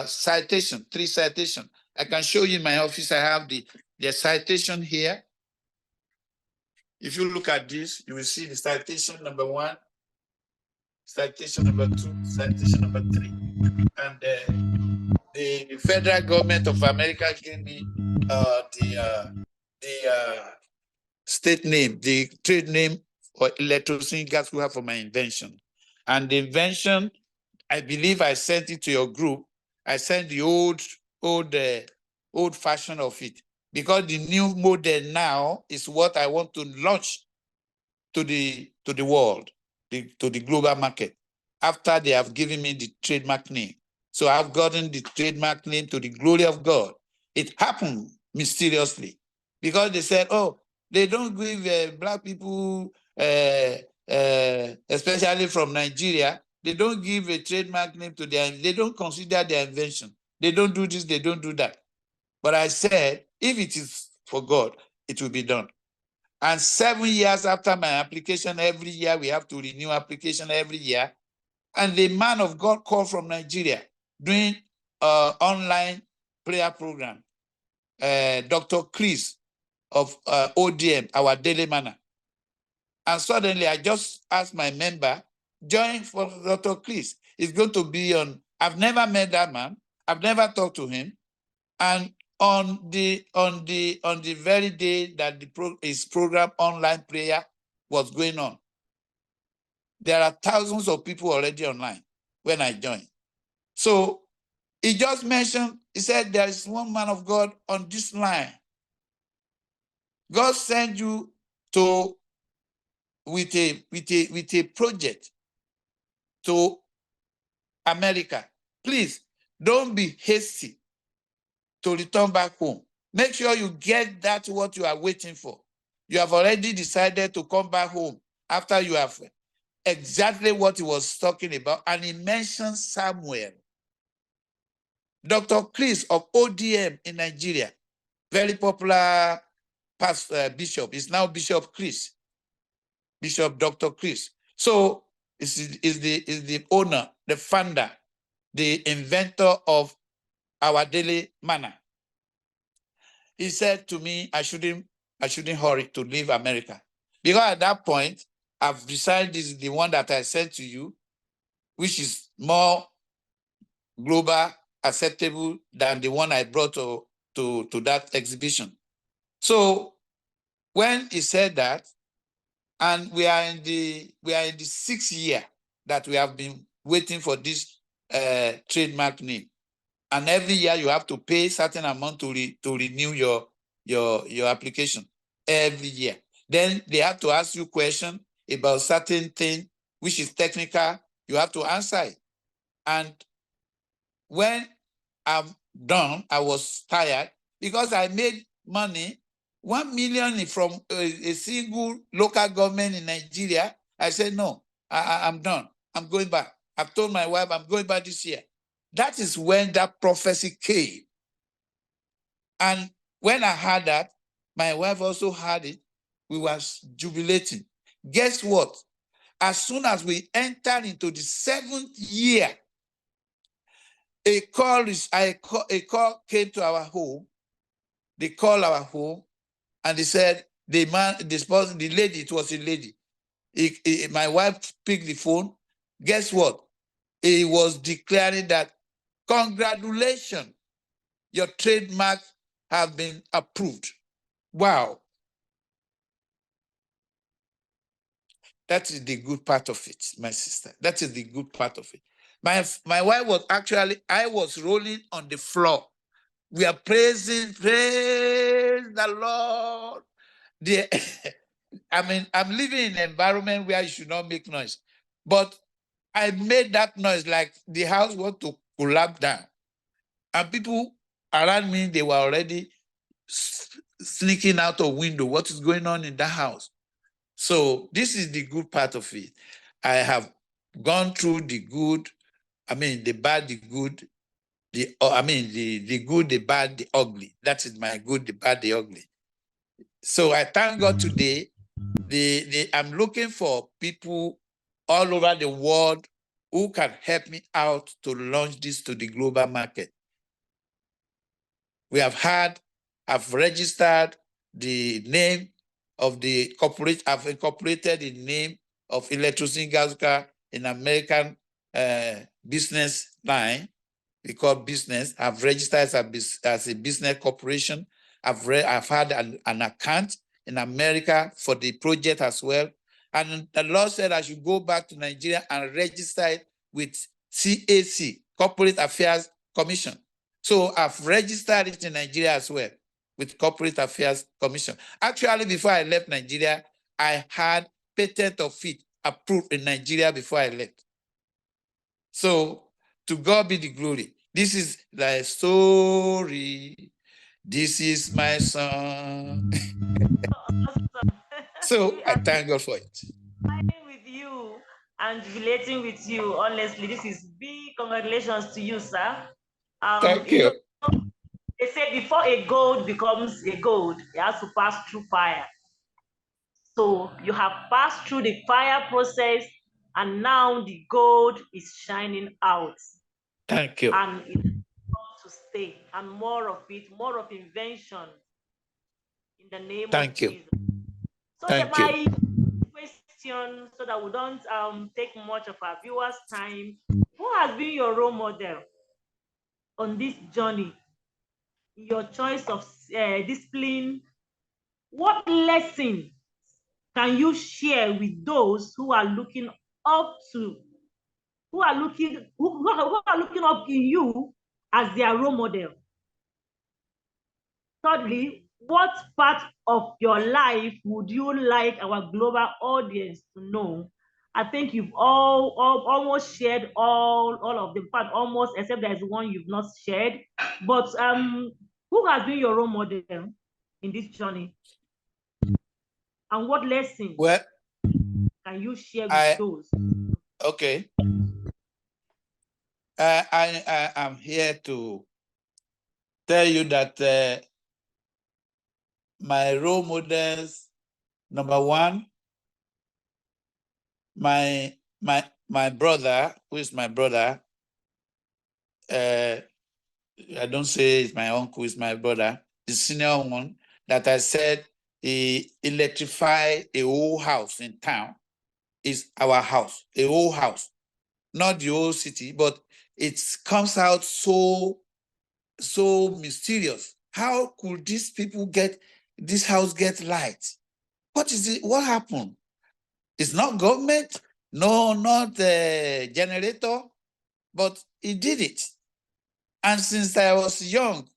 citation, 3 citations. I can show you in my office. I have the citation here. If you look at this, you will see the citation number 1, citation number 2, citation number 3. And the federal government of America gave me the state name, the trade name for Electrosine gas cooker for my invention. And the invention, I believe I sent it to your group. I sent the old fashion of it, because the new model now is what I want to launch to the world, to the global market, after they have given me the trademark name. So I've gotten the trademark name to the glory of God. It happened mysteriously, because they said, oh, they don't give Black people, especially from Nigeria, they don't give a trademark name to they don't consider their invention. They don't do this, they don't do that. But I said, if it is for God, it will be done. And 7 years after my application, every year we have to renew application every year. And the man of God called from Nigeria doing online prayer program, Dr. Chris of ODM, our daily manner. And suddenly I just asked my member, join for Dr. Chris. It's going to be on, I've never met that man. I've never talked to him. And on the very day that his program online prayer was going on, there are thousands of people already online when I joined. So he just mentioned, he said, there is one man of God on this line. God sent you to with a project to America. Please don't be hasty to return back home. Make sure you get that what you are waiting for. You have already decided to come back home after you have exactly what he was talking about. And he mentioned Samuel. Dr. Chris of ODM in Nigeria, very popular bishop, is now Bishop Chris, Bishop Dr. Chris. So is the owner, the founder, the inventor of our daily manna. He said to me, I shouldn't hurry to leave America, because at that point I've decided this is the one that I sent to you, which is more global, acceptable than the one I brought to that exhibition. So when he said that, and we are in the 6th year that we have been waiting for this trademark name, and every year you have to pay certain amount to renew your application every year. Then they have to ask you question about certain thing which is technical. You have to answer it. And when I'm done, I was tired because I made money, 1 million from a single local government in Nigeria. I said, no, I'm done. I'm going back. I've told my wife I'm going back this year. That is when that prophecy came. And when I heard that, my wife also heard it. We were jubilating. Guess what? As soon as we entered into the 7th year, a call came to our home. They called our home, and they said, the lady, it was a lady. My wife picked the phone. Guess what? He was declaring that, congratulations, your trademark have been approved. Wow. That is the good part of it, my sister. That is the good part of it. My wife was actually, I was rolling on the floor. We are praising, praise the Lord. I'm living in an environment where you should not make noise. But I made that noise like the house want to collapse down. And people around me, they were already sneaking out of window. What is going on in that house? So this is the good part of it. I have gone through the good, the bad, the good, the good, the bad, the ugly. That is my good, the bad, the ugly. So I thank God today. I'm looking for people all over the world who can help me out to launch this to the global market. I've registered the name of the corporate, I've incorporated the name of Electrosine in American business line. We call business. I've registered as a business corporation. I've had an account in America for the project as well. And the Lord said I should go back to Nigeria and register it with CAC, Corporate Affairs Commission. So I've registered it in Nigeria as well with Corporate Affairs Commission. Actually, before I left Nigeria, I had patent of it approved in Nigeria before I left. So to God be the glory. This is thy story. This is my song. So I thank God for it. With you and relating with you, honestly, this is big congratulations to you, sir. Thank you. They say before a gold becomes a gold, it has to pass through fire. So you have passed through the fire process, and now the gold is shining out. Thank you. And it's going to stay, and more of it, more of invention in the name of Jesus. So my question, so that we don't take much of our viewers' time, who has been your role model on this journey? Your choice of discipline. What lesson can you share with those who are looking up to, who are looking up in you as their role model? Thirdly, what part of your life would you like our global audience to know? I think you've almost shared all of them, part almost, except there's one you've not shared. But who has been your role model in this journey? And what lessons can you share with those? Okay. I am here to tell you that my role models, number one, my brother, who is my brother, I don't say it's my uncle, it's my brother, the senior one, that I said he electrify a whole house in town is our house, a whole house, not the whole city, but it comes out so mysterious. How could these people get this house get light? What is it? What happened? It's not government, no, not the generator, but he did it. And since I was young,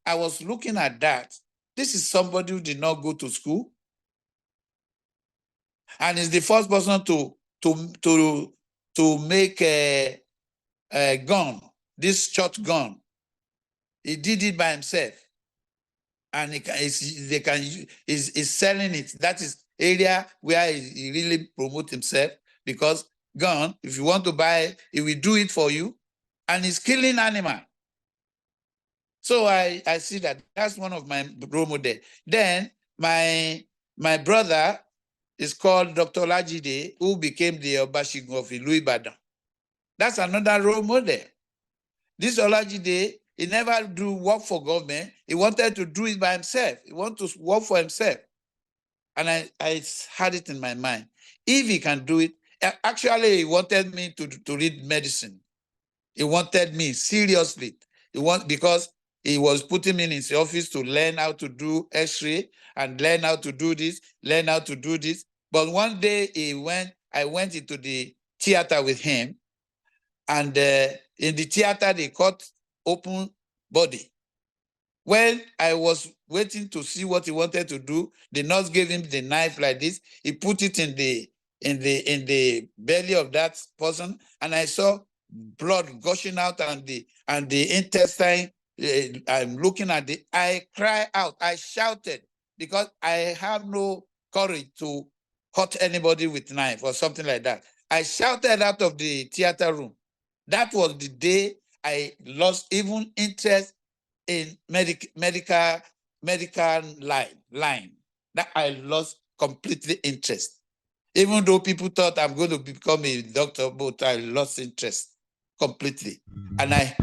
I was looking at that. This is somebody who did not go to school, and is the first person to make a gun, this shotgun. He did it by himself, and he's selling it. That is area where he really promotes himself, because gun, if you want to buy it, he will do it for you, and he's killing animal. So I see that that's one of my role models. Then my brother is called Dr. Olajide, who became the Obashigun of Ilu-Ibadan. That's another role model. This Olajide, he never do work for government. He wanted to do it by himself. He wanted to work for himself. And I had it in my mind. If he can do it, actually he wanted me to read medicine. He wanted me seriously. Because he was putting me in his office to learn how to do X-ray and learn how to do this, learn how to do this. But one day he went I went into the theater with him, and in the theater, they cut open body. When I was waiting to see what he wanted to do, the nurse gave him the knife like this. He put it in the belly of that person, and I saw blood gushing out, and the intestine. I'm looking at it. I cry out. I shouted because I have no courage to cut anybody with knife or something like that. I shouted out of the theater room. That was the day I lost even interest in medical line. That I lost completely interest. Even though people thought I'm going to become a doctor, but I lost interest completely. And I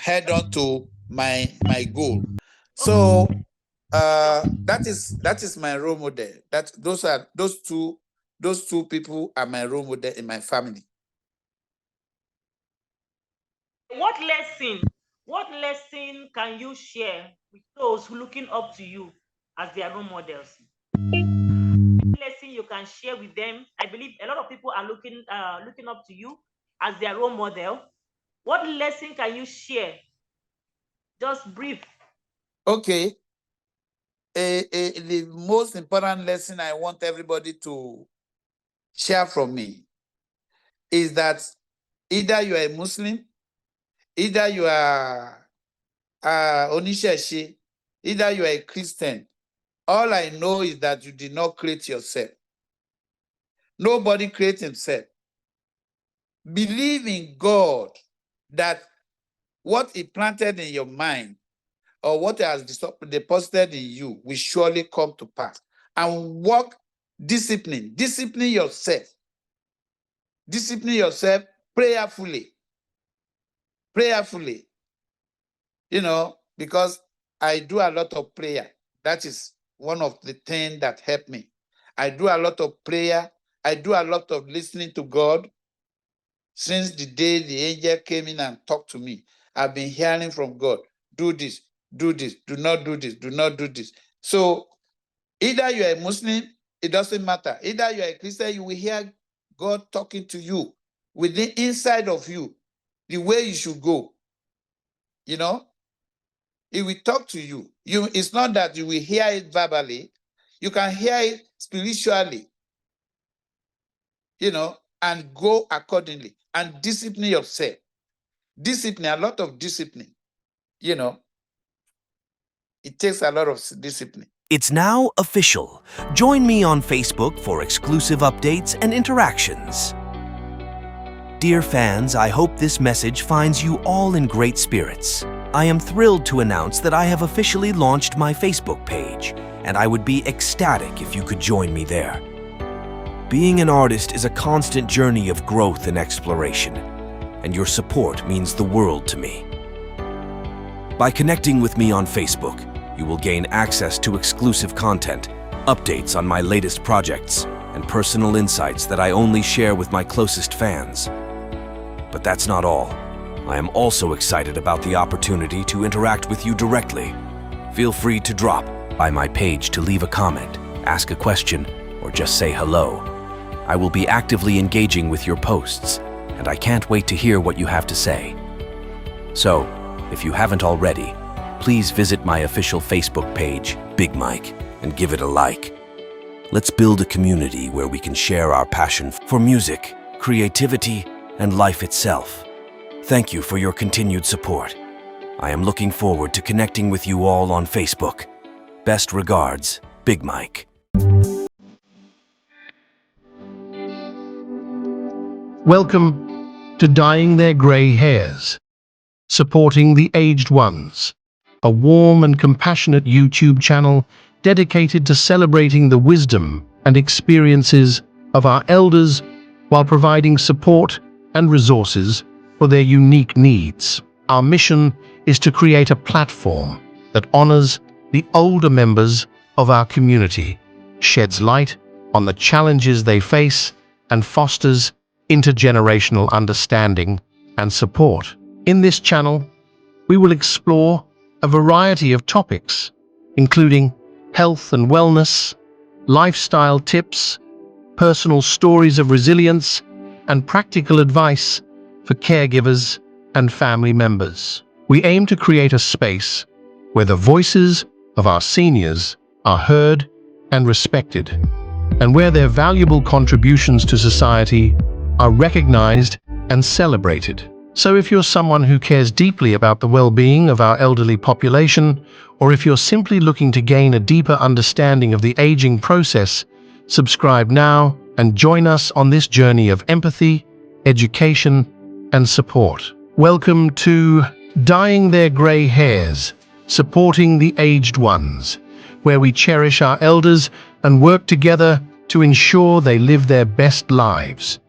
head on to my goal. So that is my role model. Those two people are my role model in my family. What lesson can you share with those who are looking up to you as their role models? Lesson you can share with them. I believe a lot of people are looking up to you as their role model. What lesson can you share? Just brief. Okay. The most important lesson I want everybody to share from me is that either you are a Muslim, either you are Onisheshi, either you are a Christian, all I know is that you did not create yourself. Nobody creates himself. Believe in God that what he planted in your mind or what he has deposited in you will surely come to pass. And work discipline. Discipline yourself. Discipline yourself prayerfully. Prayerfully. You know, because I do a lot of prayer. That is one of the things that help me. I do a lot of prayer. I do a lot of listening to God. Since the day the angel came in and talked to me, I've been hearing from God. Do this, do not do this, do not do this. So either you're a Muslim, it doesn't matter. Either you're a Christian, you will hear God talking to you within inside of you, the way you should go. You know, He will talk to you. It's not that you will hear it verbally. You can hear it spiritually, you know, and go accordingly and discipline yourself. Discipline, a lot of discipline, you know. It takes a lot of discipline. It's now official. Join me on Facebook for exclusive updates and interactions. Dear fans, I hope this message finds you all in great spirits. I am thrilled to announce that I have officially launched my Facebook page, and I would be ecstatic if you could join me there. Being an artist is a constant journey of growth and exploration, and your support means the world to me. By connecting with me on Facebook, you will gain access to exclusive content, updates on my latest projects, and personal insights that I only share with my closest fans. But that's not all. I am also excited about the opportunity to interact with you directly. Feel free to drop by my page to leave a comment, ask a question, or just say hello. I will be actively engaging with your posts, and I can't wait to hear what you have to say. So, if you haven't already, please visit my official Facebook page, Big Mike, and give it a like. Let's build a community where we can share our passion for music, creativity, and life itself. Thank you for your continued support. I am looking forward to connecting with you all on Facebook. Best regards, Big Mike. Welcome to Dyeing Their Grey Hairs, Supporting the Aged Ones, a warm and compassionate YouTube channel dedicated to celebrating the wisdom and experiences of our elders while providing support and resources for their unique needs. Our mission is to create a platform that honors the older members of our community, sheds light on the challenges they face, and fosters intergenerational understanding and support. In this channel, we will explore a variety of topics, including health and wellness, lifestyle tips, personal stories of resilience, and practical advice for caregivers and family members. We aim to create a space where the voices of our seniors are heard and respected, and where their valuable contributions to society are recognized and celebrated. So if you're someone who cares deeply about the well-being of our elderly population, or if you're simply looking to gain a deeper understanding of the aging process, subscribe now and join us on this journey of empathy, education, and support. Welcome to Dyeing Their Grey Hairs, Supporting the Aged Ones, where we cherish our elders and work together to ensure they live their best lives.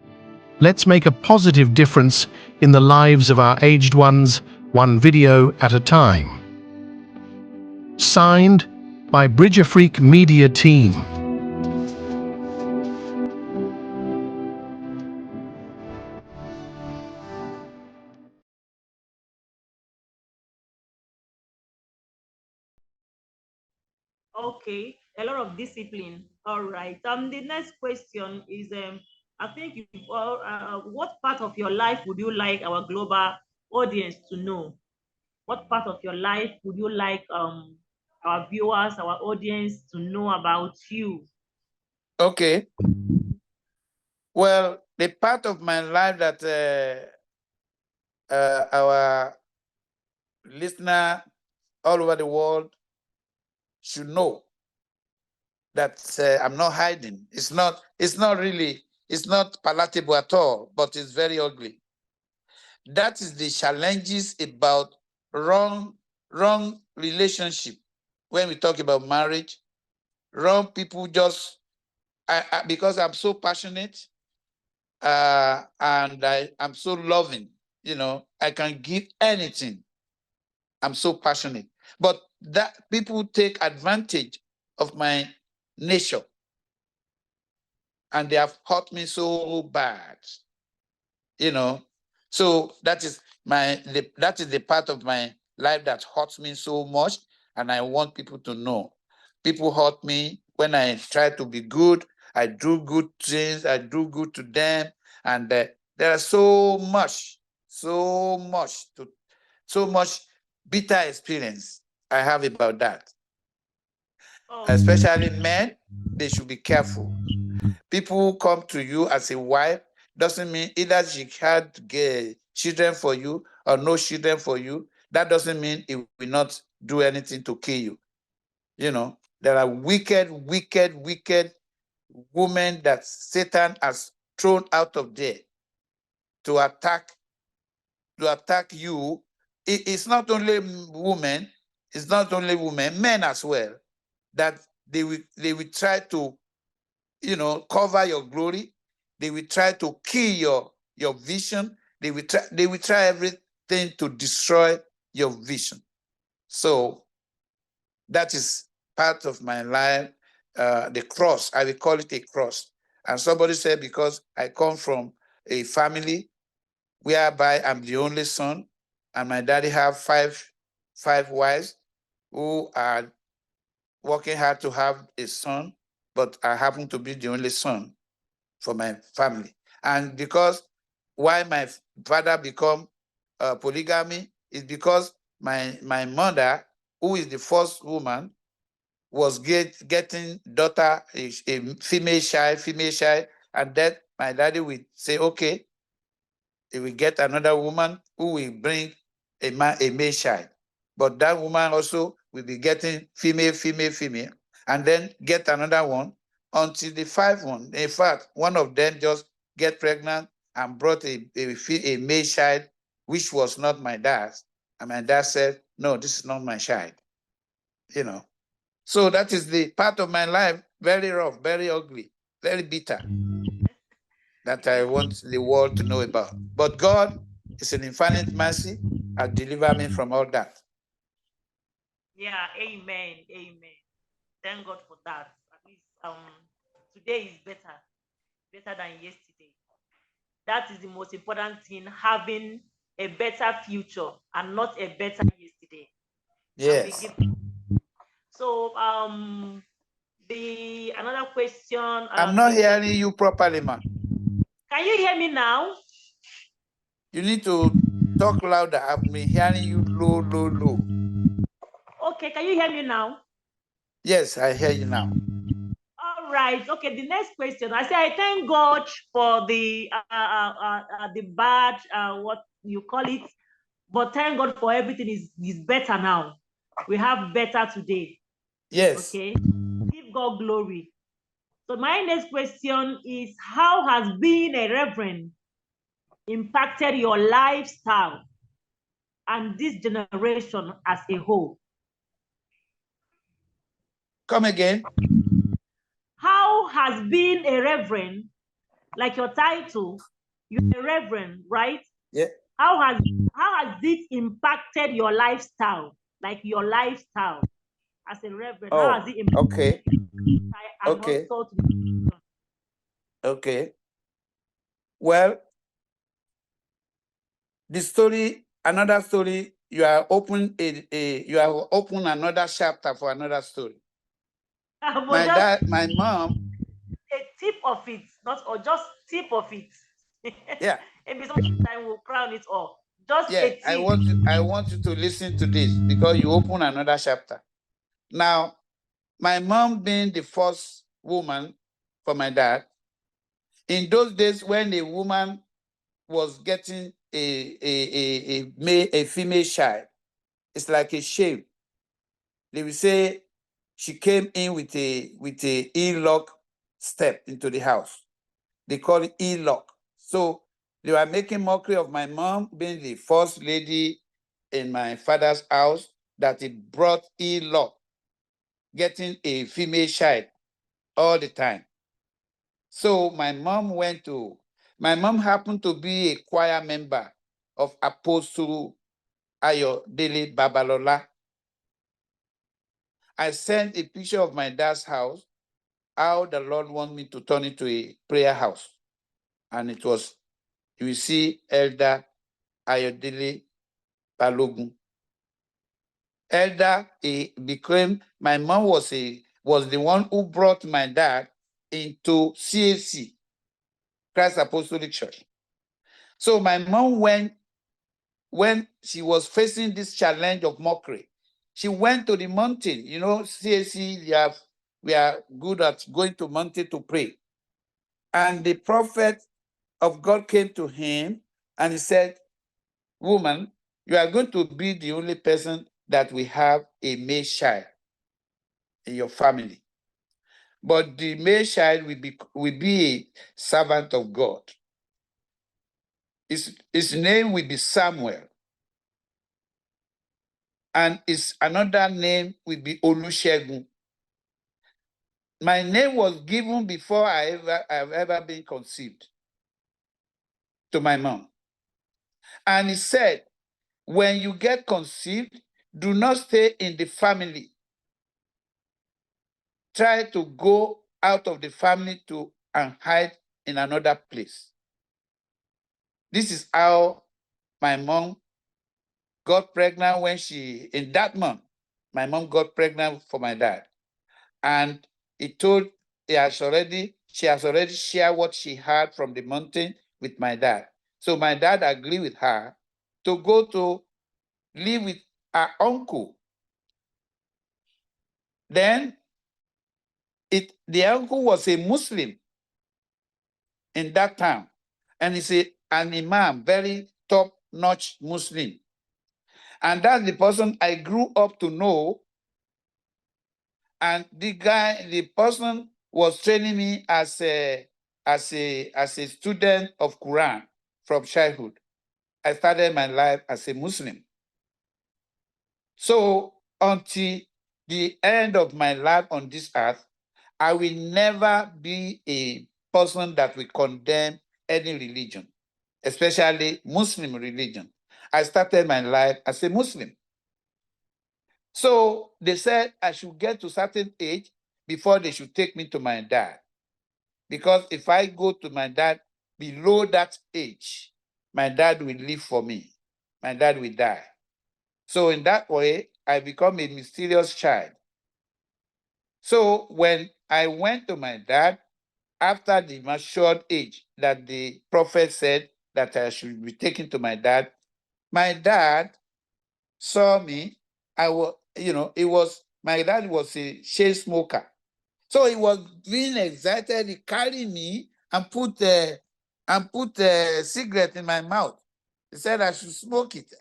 Let's make a positive difference in the lives of our aged ones, one video at a time. Signed by Bridge Freak Media Team. Okay, a lot of discipline. All right. The next question is, I think what part of your life would you like our global audience to know? What part of your life would you like our viewers, our audience to know about you? Okay. Well, the part of my life that our listener all over the world should know that I'm not hiding. It's not palatable at all, but it's very ugly. That is the challenges about wrong relationship. When we talk about marriage, wrong people just, because I'm so passionate, and I'm so loving, I can give anything. I'm so passionate. But that people take advantage of my nature, and they have hurt me so bad, So that is the part of my life that hurts me so much, and I want people to know. People hurt me when I try to be good. I do good things. I do good to them, and there are so much bitter experience I have about that. Especially men, they should be careful. People who come to you as a wife doesn't mean either she had children for you or no children for you. That doesn't mean it will not do anything to kill you. There are wicked women that Satan has thrown out of there to attack you. It's not only women, men as well, that they will try to cover your glory. They will try to kill your vision. They will try everything to destroy your vision. So that is part of my life, the cross. I will call it a cross. And somebody said, because I come from a family whereby I'm the only son, and my daddy have five wives who are working hard to have a son, but I happen to be the only son for my family. And because why my father become polygamy is because my mother, who is the first woman, was getting daughter, a female child, and then my daddy will say, okay, he will get another woman who will bring a male child. But that woman also will be getting female, and then get another one until the fifth one. In fact, one of them just get pregnant and brought a male child, which was not my dad's. And my dad said, no, this is not my child. So that is the part of my life, very rough, very ugly, very bitter, that I want the world to know about. But God is an infinite mercy and deliver me from all that. Yeah, amen. Thank God for that. At least today is better than yesterday. That is the most important thing, having a better future and not a better yesterday. Yes. So another question. I'm not hearing you properly, man. Can you hear me now? You need to talk louder. I've been hearing you low, low, low. Okay, can you hear me now? Yes, I hear you now. All right. Okay. The next question. I say I thank God for the bad what you call it, but thank God for everything is better now. We have better today. Yes. Okay. Give God glory. So my next question is, how has being a reverend impacted your lifestyle and this generation as a whole? Come again. How has being a reverend, like your title, you're a reverend, right? Yeah. How has it impacted your lifestyle, like your lifestyle as a reverend? Oh, how has it impacted okay. And Okay. also to Okay. Well, the story, another story, you are open another chapter for another story. My dad, my mom. A tip of it, not or just tip of it. Yeah. Maybe sometime we'll crown it all. Just Yeah, a tip. I want you to listen to this because you open another chapter. Now, my mom being the first woman for my dad, in those days when a woman was getting a female child, it's like a shame. They will say she came in with a e-lock step into the house. They call it e-lock. So they were making mockery of my mom being the first lady in my father's house that he brought e-lock, getting a female child all the time. So my mom happened to be a choir member of Apostle Ayodele Babalola. I sent a picture of my dad's house, how the Lord wanted me to turn it to a prayer house. And it was, you see, Elder Ayodele Balogun. Elder, he became, my mom was the one who brought my dad into CAC, Christ Apostolic Church. So my mom when she was facing this challenge of mockery, she went to the mountain. You know, CAC, we are good at going to mountain to pray. And the prophet of God came to him and he said, "Woman, you are going to be the only person that will have a male child in your family. But the male child will be a servant of God. His name will be Samuel. And his another name will be Olusegun. My name was given before I've ever been conceived to my mom. And he said, when you get conceived, do not stay in the family. Try to go out of the family and hide in another place." This is how my mom got pregnant in that month, my mom got pregnant for my dad. And she has already shared what she had from the mountain with my dad. So my dad agreed with her to go to live with her uncle. Then the uncle was a Muslim in that town. And he's an imam, very top-notch Muslim. And that's the person I grew up to know. And the person was training me as a student of Quran from childhood. I started my life as a Muslim. So until the end of my life on this earth, I will never be a person that will condemn any religion, especially Muslim religion. I started my life as a Muslim. So they said I should get to a certain age before they should take me to my dad. Because if I go to my dad below that age, my dad will live for me. My dad will die. So in that way, I become a mysterious child. So when I went to my dad after the matured age that the prophet said that I should be taken to my dad. My dad saw me. I was, my dad was a chain smoker. So he was being excited. He carried me and put a cigarette in my mouth. He said I should smoke it.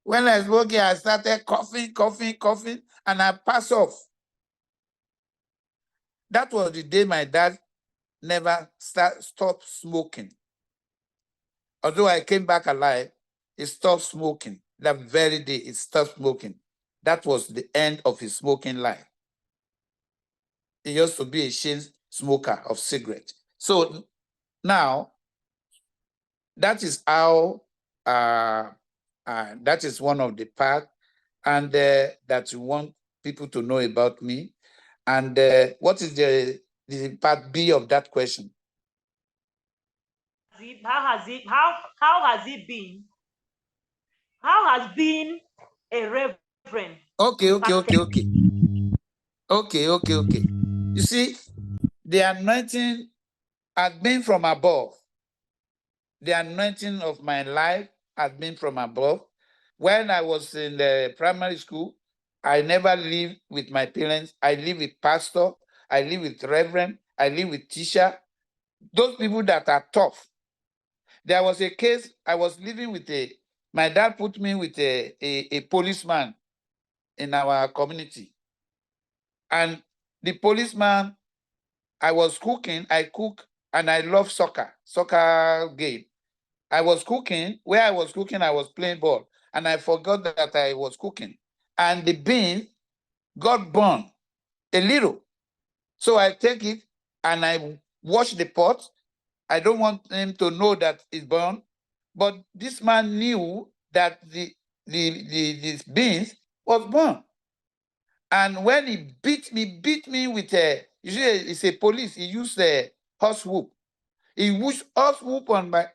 When I smoked it, I started coughing, and I passed off. That was the day my dad never stopped smoking. Although I came back alive, he stopped smoking. That very day, he stopped smoking. That was the end of his smoking life. He used to be a chain smoker of cigarettes. So now, that is how, that is one of the parts, and that you want people to know about me. And what is the part B of that question? How has it been? How has been a reverend? Okay. You see, the anointing has been from above. The anointing of my life has been from above. When I was in the primary school, I never lived with my parents. I lived with pastor. I lived with reverend. I lived with teacher. Those people that are tough. There was a case, I was living with my dad put me with a policeman in our community. And the policeman, I was cooking, I cook, and I love soccer game. I was cooking, where I was cooking, I was playing ball, and I forgot that I was cooking. And the bean got burned a little. So I take it and I wash the pot. I don't want him to know that it's burned, but this man knew that the beans was burned. And when he beat me with you see, it's a police, he used a horse whoop. He used horse whoop on my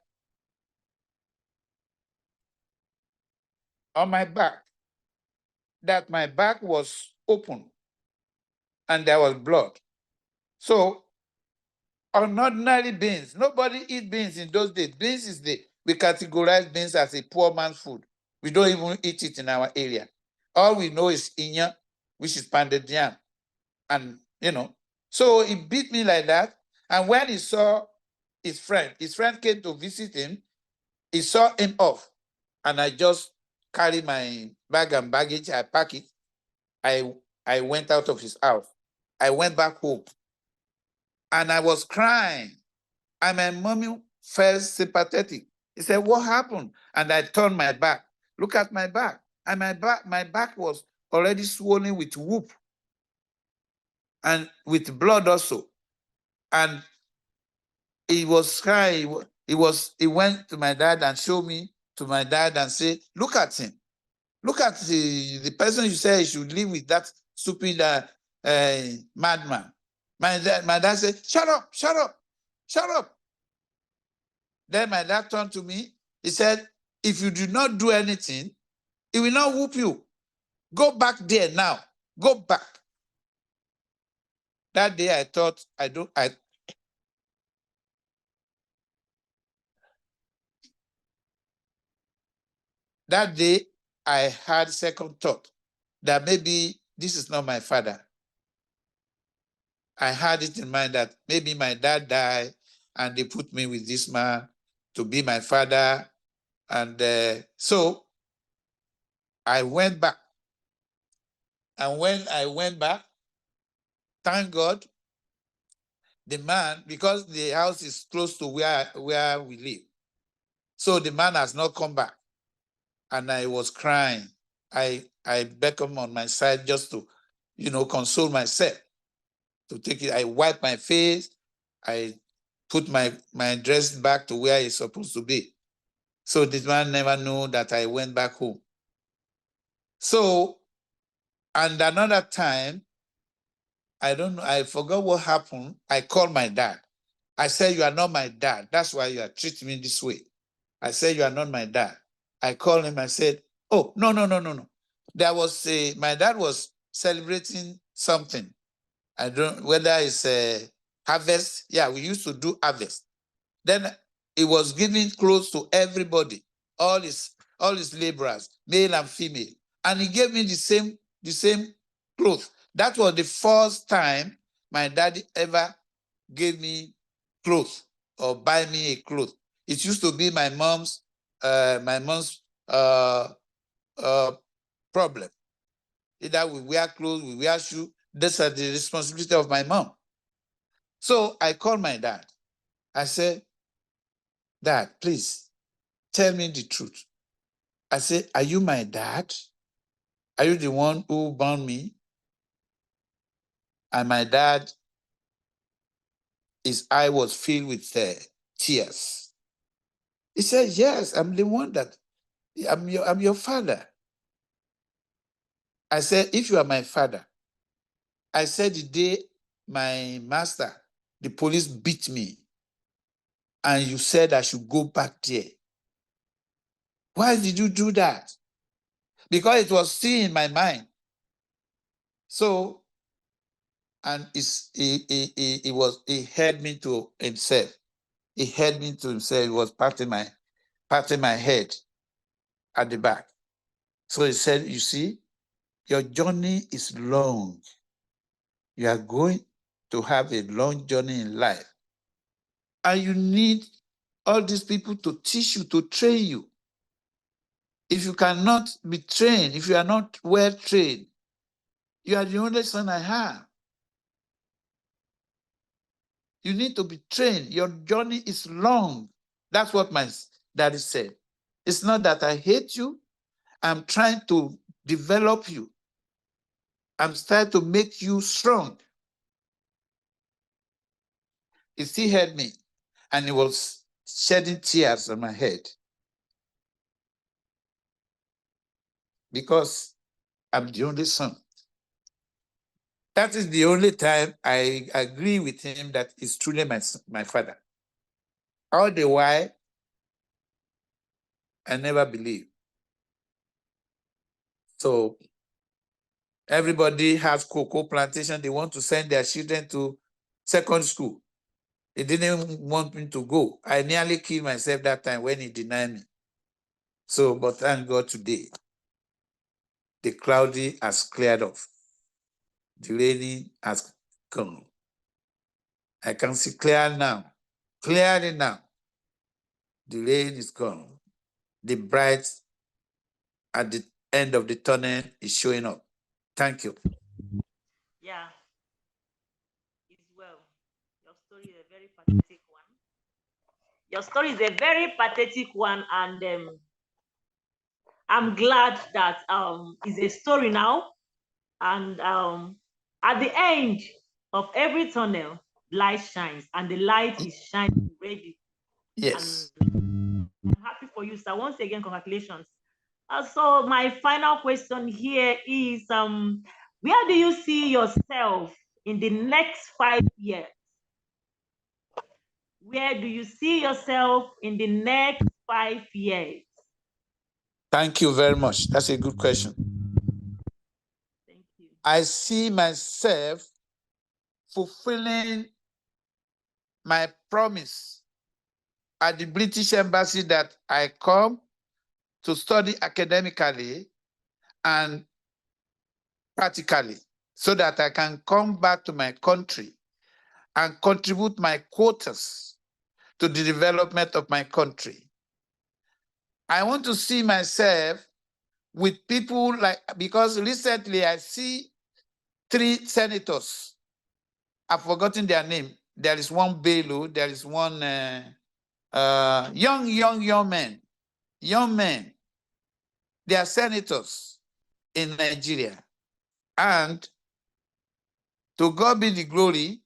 back, that my back was open and there was blood. So on ordinary beans, nobody eat beans in those days. Beans is we categorize beans as a poor man's food. We don't even eat it in our area. All we know is inya, which is pounded yam. And, so he beat me like that. And when he saw his friend came to visit him, he saw him off. And I just carried my bag and baggage, I packed it. I went out of his house. I went back home. And I was crying. And my mommy felt sympathetic. He said, "What happened?" And I turned my back. Look at my back. And my back was already swollen with whoop and with blood also. And he was crying. He went to my dad and showed me to my dad and said, "Look at him. Look at the person you say you should live with, that stupid madman." My dad said, "Shut up, shut up, shut up." Then my dad turned to me. He said, "If you do not do anything, he will not whoop you. Go back there now. Go back." That day I thought, that day I had second thought that maybe this is not my father. I had it in mind that maybe my dad died and they put me with this man to be my father. And so I went back. And when I went back, thank God, the man, because the house is close to where we live, so the man has not come back. And I was crying. I begged him on my side just to, console myself, to take it. I wiped my face. I put my dress back to where it's supposed to be. So this man never knew that I went back home. So, and another time, I don't know, I forgot what happened. I called my dad. I said, "You are not my dad. That's why you are treating me this way." I said, "You are not my dad." I called him. I said, "Oh, no. There was my dad was celebrating something. I don't, whether it's a harvest. Yeah, we used to do harvest. Then it was giving clothes to everybody, all his laborers, male and female. And he gave me the same clothes. That was the first time my daddy ever gave me clothes or buy me a clothes. It used to be my mom's problem. Either we wear clothes, we wear shoes. These are the responsibility of my mom. So I called my dad. I said, Dad, please tell me the truth. I said, are you my dad? Are you the one who born me? And my dad, his eye was filled with tears. He said, yes, I'm the one that, I'm your father. I said, if you are my father, I said the day my master, the police beat me, and you said I should go back there. Why did you do that? Because it was still in my mind. So, and he held me to himself. He held me to himself. He was patting my head at the back. So he said, you see, your journey is long. You are going to have a long journey in life. And you need all these people to teach you, to train you. If you cannot be trained, if you are not well trained, you are the only son I have. You need to be trained. Your journey is long. That's what my daddy said. It's not that I hate you. I'm trying to develop you. I'm trying to make you strong. He still heard me, and he was shedding tears on my head because I'm the only son. That is the only time I agree with him that he's truly my father. All the while, I never believed. So everybody has cocoa plantation. They want to send their children to secondary school. He didn't want me to go. I nearly killed myself that time when he denied me. So, but thank God today, the cloudy has cleared off. The rainy has gone. I can see clearly now. The rain is gone. The bright at the end of the tunnel is showing up. Thank you. Yeah, it's well. Your story is a very pathetic one. Your story is a very pathetic one, and I'm glad that it's a story now. And at the end of every tunnel, light shines, and the light is shining already. Yes. And I'm happy for you, sir. Once again, congratulations. So my final question here is, where do you see yourself in the next 5 years? Where do you see yourself in the next 5 years? Thank you very much. That's a good question. Thank you. I see myself fulfilling my promise at the British Embassy that I come to study academically and practically so that I can come back to my country and contribute my quotas to the development of my country. I want to see myself with people like, because recently I see 3 senators. I've forgotten their name. There is one Bello, there is one young men. They are senators in Nigeria. And to God be the glory,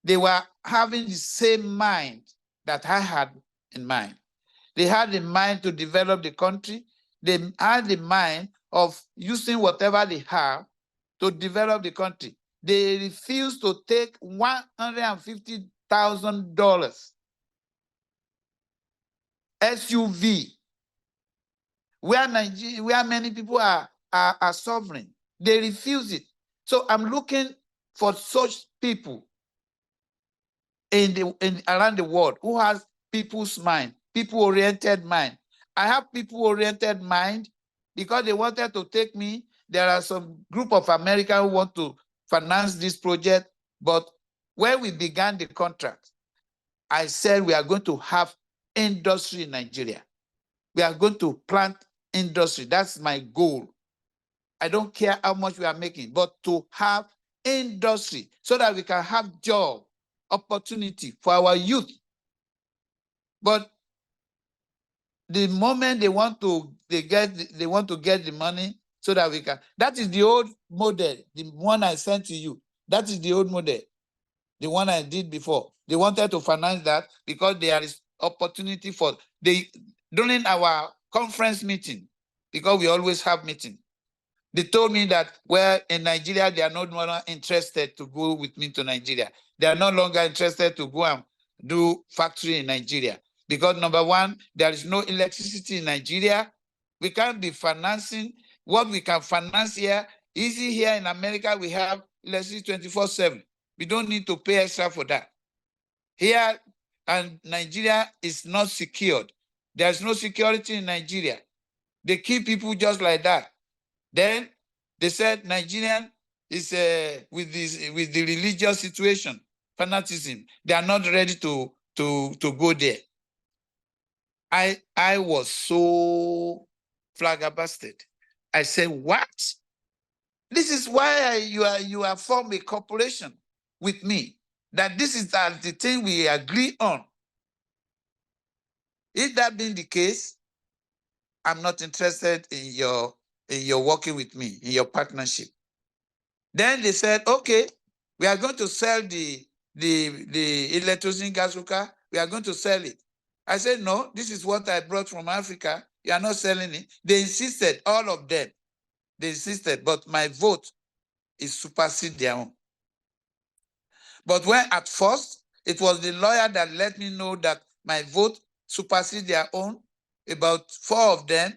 they were having the same mind that I had in mind. They had the mind to develop the country. They had the mind of using whatever they have to develop the country. They refused to take $150,000 SUV, where many people are suffering. They refuse it. So I'm looking for such people around the world who has people's mind, people-oriented mind. I have people-oriented mind because they wanted to take me. There are some group of Americans who want to finance this project, but when we began the contract, I said we are going to have industry in Nigeria. We are going to plant industry. That's my goal. I don't care how much we are making, but to have industry so that we can have job opportunity for our youth. But the moment they want to get the money so that we can. That is the old model, the one I sent to you. That is the old model, the one I did before. They wanted to finance that because there is opportunity for during our conference meeting, because we always have meeting. They told me that, well, in Nigeria, they are no longer interested to go with me to Nigeria. They are no longer interested to go and do factory in Nigeria. Because number one, there is no electricity in Nigeria. We can't be financing what we can finance here. Easy here in America, we have electricity 24/7. We don't need to pay extra for that. Here, and Nigeria is not secured. There's no security in Nigeria. They keep people just like that. Then they said Nigerian is with the religious situation, fanaticism. They are not ready to go there. I was so flabbergasted. I said, what? This is why you have formed a corporation with me. That this is the thing we agree on. If that being the case, I'm not interested in your working with me, in your partnership. Then they said, okay, we are going to sell the Electrosine gas cooker. We are going to sell it. I said, no, this is what I brought from Africa. You are not selling it. They insisted, all of them. They insisted, but my vote is supersede their own. But when at first, it was the lawyer that let me know that my vote supersedes their own. About 4 of them,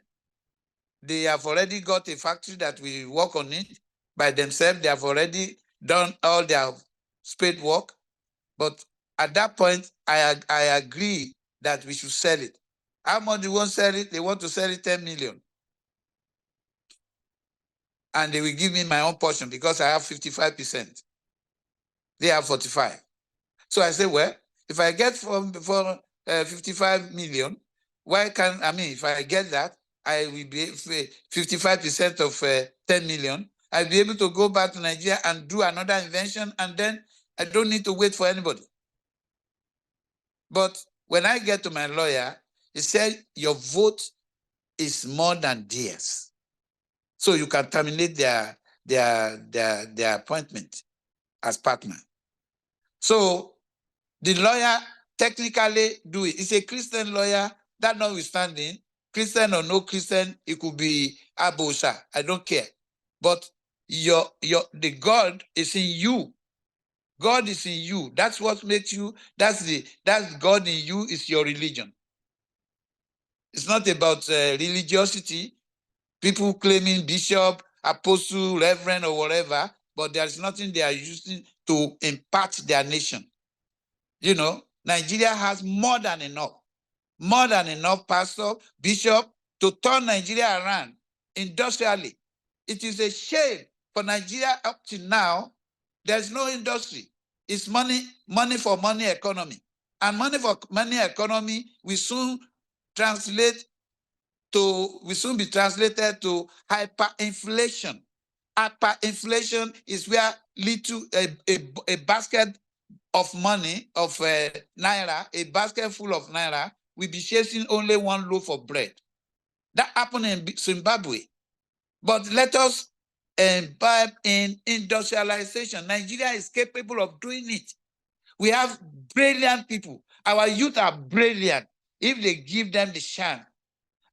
they have already got a factory that will work on it by themselves. They have already done all their spade work. But at that point, I agree that we should sell it. How much do you want to sell it? They want to sell it 10 million. And they will give me my own portion because I have 55%. They have 45. So I say, well, if I get for 55 million, why can't, if I get that, I will be 55% of 10 million. I'll be able to go back to Nigeria and do another invention, and then I don't need to wait for anybody. But when I get to my lawyer, he said, your vote is more than theirs. So you can terminate their appointment as partner. So the lawyer technically do it. It's a Christian lawyer, that notwithstanding, Christian or no Christian, it could be Abosha. I don't care. But the God is in you. God is in you. That's what makes you, that's God in you is your religion. It's not about religiosity, people claiming bishop, apostle, reverend, or whatever, but there's nothing they are using to impart their nation. You know, Nigeria has more than enough pastor, bishop to turn Nigeria around industrially. It is a shame for Nigeria up to now, there's no industry. It's money for money economy. And money for money economy will soon be translated to hyperinflation. Hyperinflation is where a basket of money, of naira, a basket full of naira, will be chasing only one loaf of bread. That happened in Zimbabwe. But let us imbibe in industrialization. Nigeria is capable of doing it. We have brilliant people. Our youth are brilliant if they give them the chance.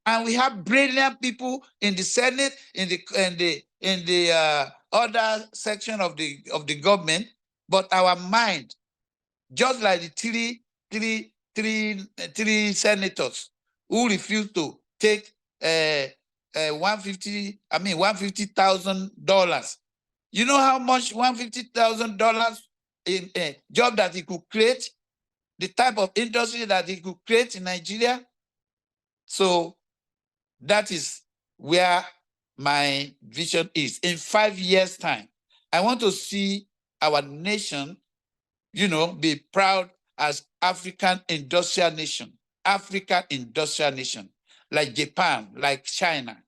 And we have brilliant people in the Senate, in the other section of the government. But our mind, just like the three senators who refused to take $150,000. You know how much $150,000 job that he could create, the type of industry that he could create in Nigeria. So that is where my vision is. In 5 years' time, I want to see our nation, be proud as African industrial nation, like Japan, like China.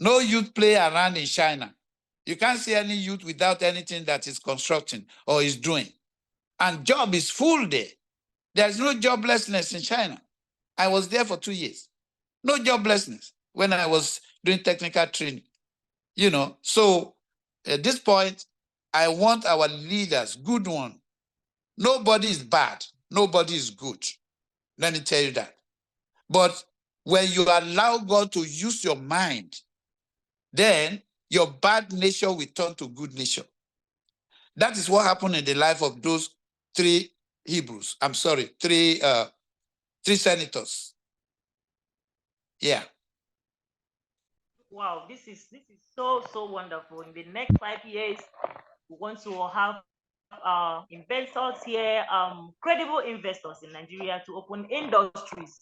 No youth play around in China. You can't see any youth without anything that is constructing or is doing. And job is full there. There's no joblessness in China. I was there for 2 years. No joblessness when I was doing technical training. So at this point, I want our leaders, good one. Nobody is bad. Nobody is good. Let me tell you that. But when you allow God to use your mind, then your bad nature will turn to good nature. That is what happened in the life of those three senators. Yeah. Wow, this is so wonderful. In the next 5 years, we want to have investors here, credible investors in Nigeria to open industries.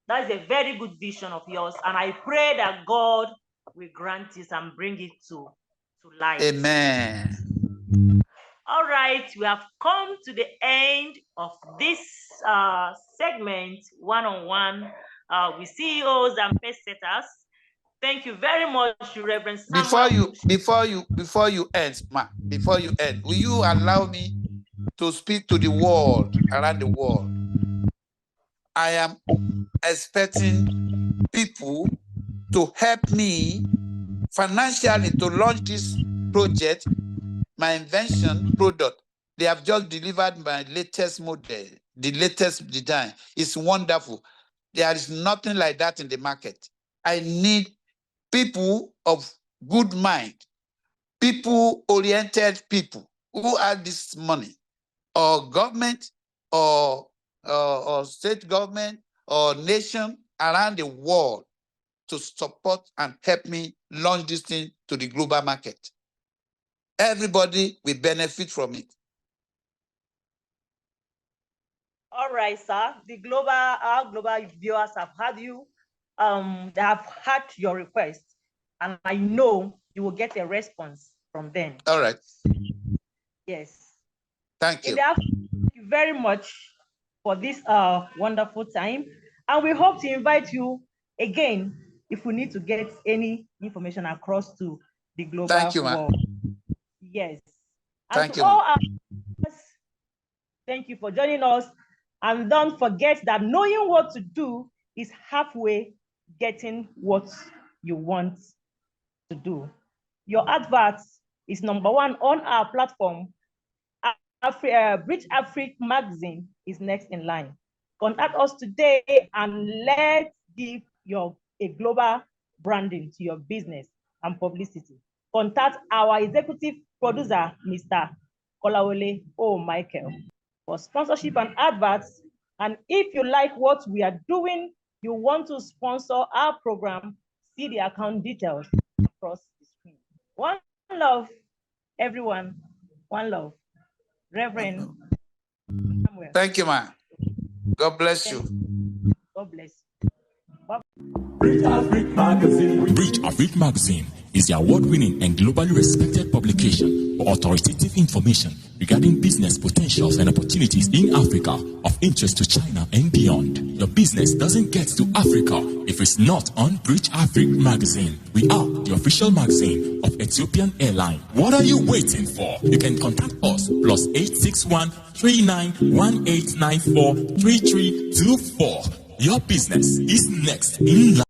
That's a very good vision of yours, and I pray that God will grant this and bring it to life. Amen. All right, we have come to the end of this segment, one-on-one with CEOs and pace setters. Thank you very much, Reverend Samuel. Before you end, will you allow me to speak to the world, around the world? I am expecting people to help me financially to launch this project, my invention product. They have just delivered my latest model, the latest design. It's wonderful. There is nothing like that in the market. I need people of good mind, people-oriented people who have this money, or government, or state government, or nation around the world to support and help me launch this thing to the global market. Everybody will benefit from it. All right, sir. Our global viewers have heard you. They have heard your request, and I know you will get a response from them. All right. Yes. Thank you. Thank you very much for this wonderful time, and we hope to invite you again if we need to get any information across to the global world. Yes. And thank you. All our viewers, thank you for joining us. And don't forget that knowing what to do is halfway getting what you want to do. Your advert is #1 on our platform. Bridge Africa magazine is next in line. Contact us today and let's give a global branding to your business and publicity. Contact our executive producer, Mr. Kolawole O. Michael, for sponsorship and adverts. And if you like what we are doing, you want to sponsor our program, see the account details across the screen. One love, everyone. One love. Reverend Samuel. Thank you, man. God bless you. God bless you. Bridge Africa Magazine is the award-winning and globally respected publication for authoritative information regarding business potentials and opportunities in Africa of interest to China and beyond. Your business doesn't get to Africa if it's not on Bridge Africa Magazine. We are the official magazine of Ethiopian Airline. What are you waiting for? You can contact us +861 391894 3324. Your business is next in line.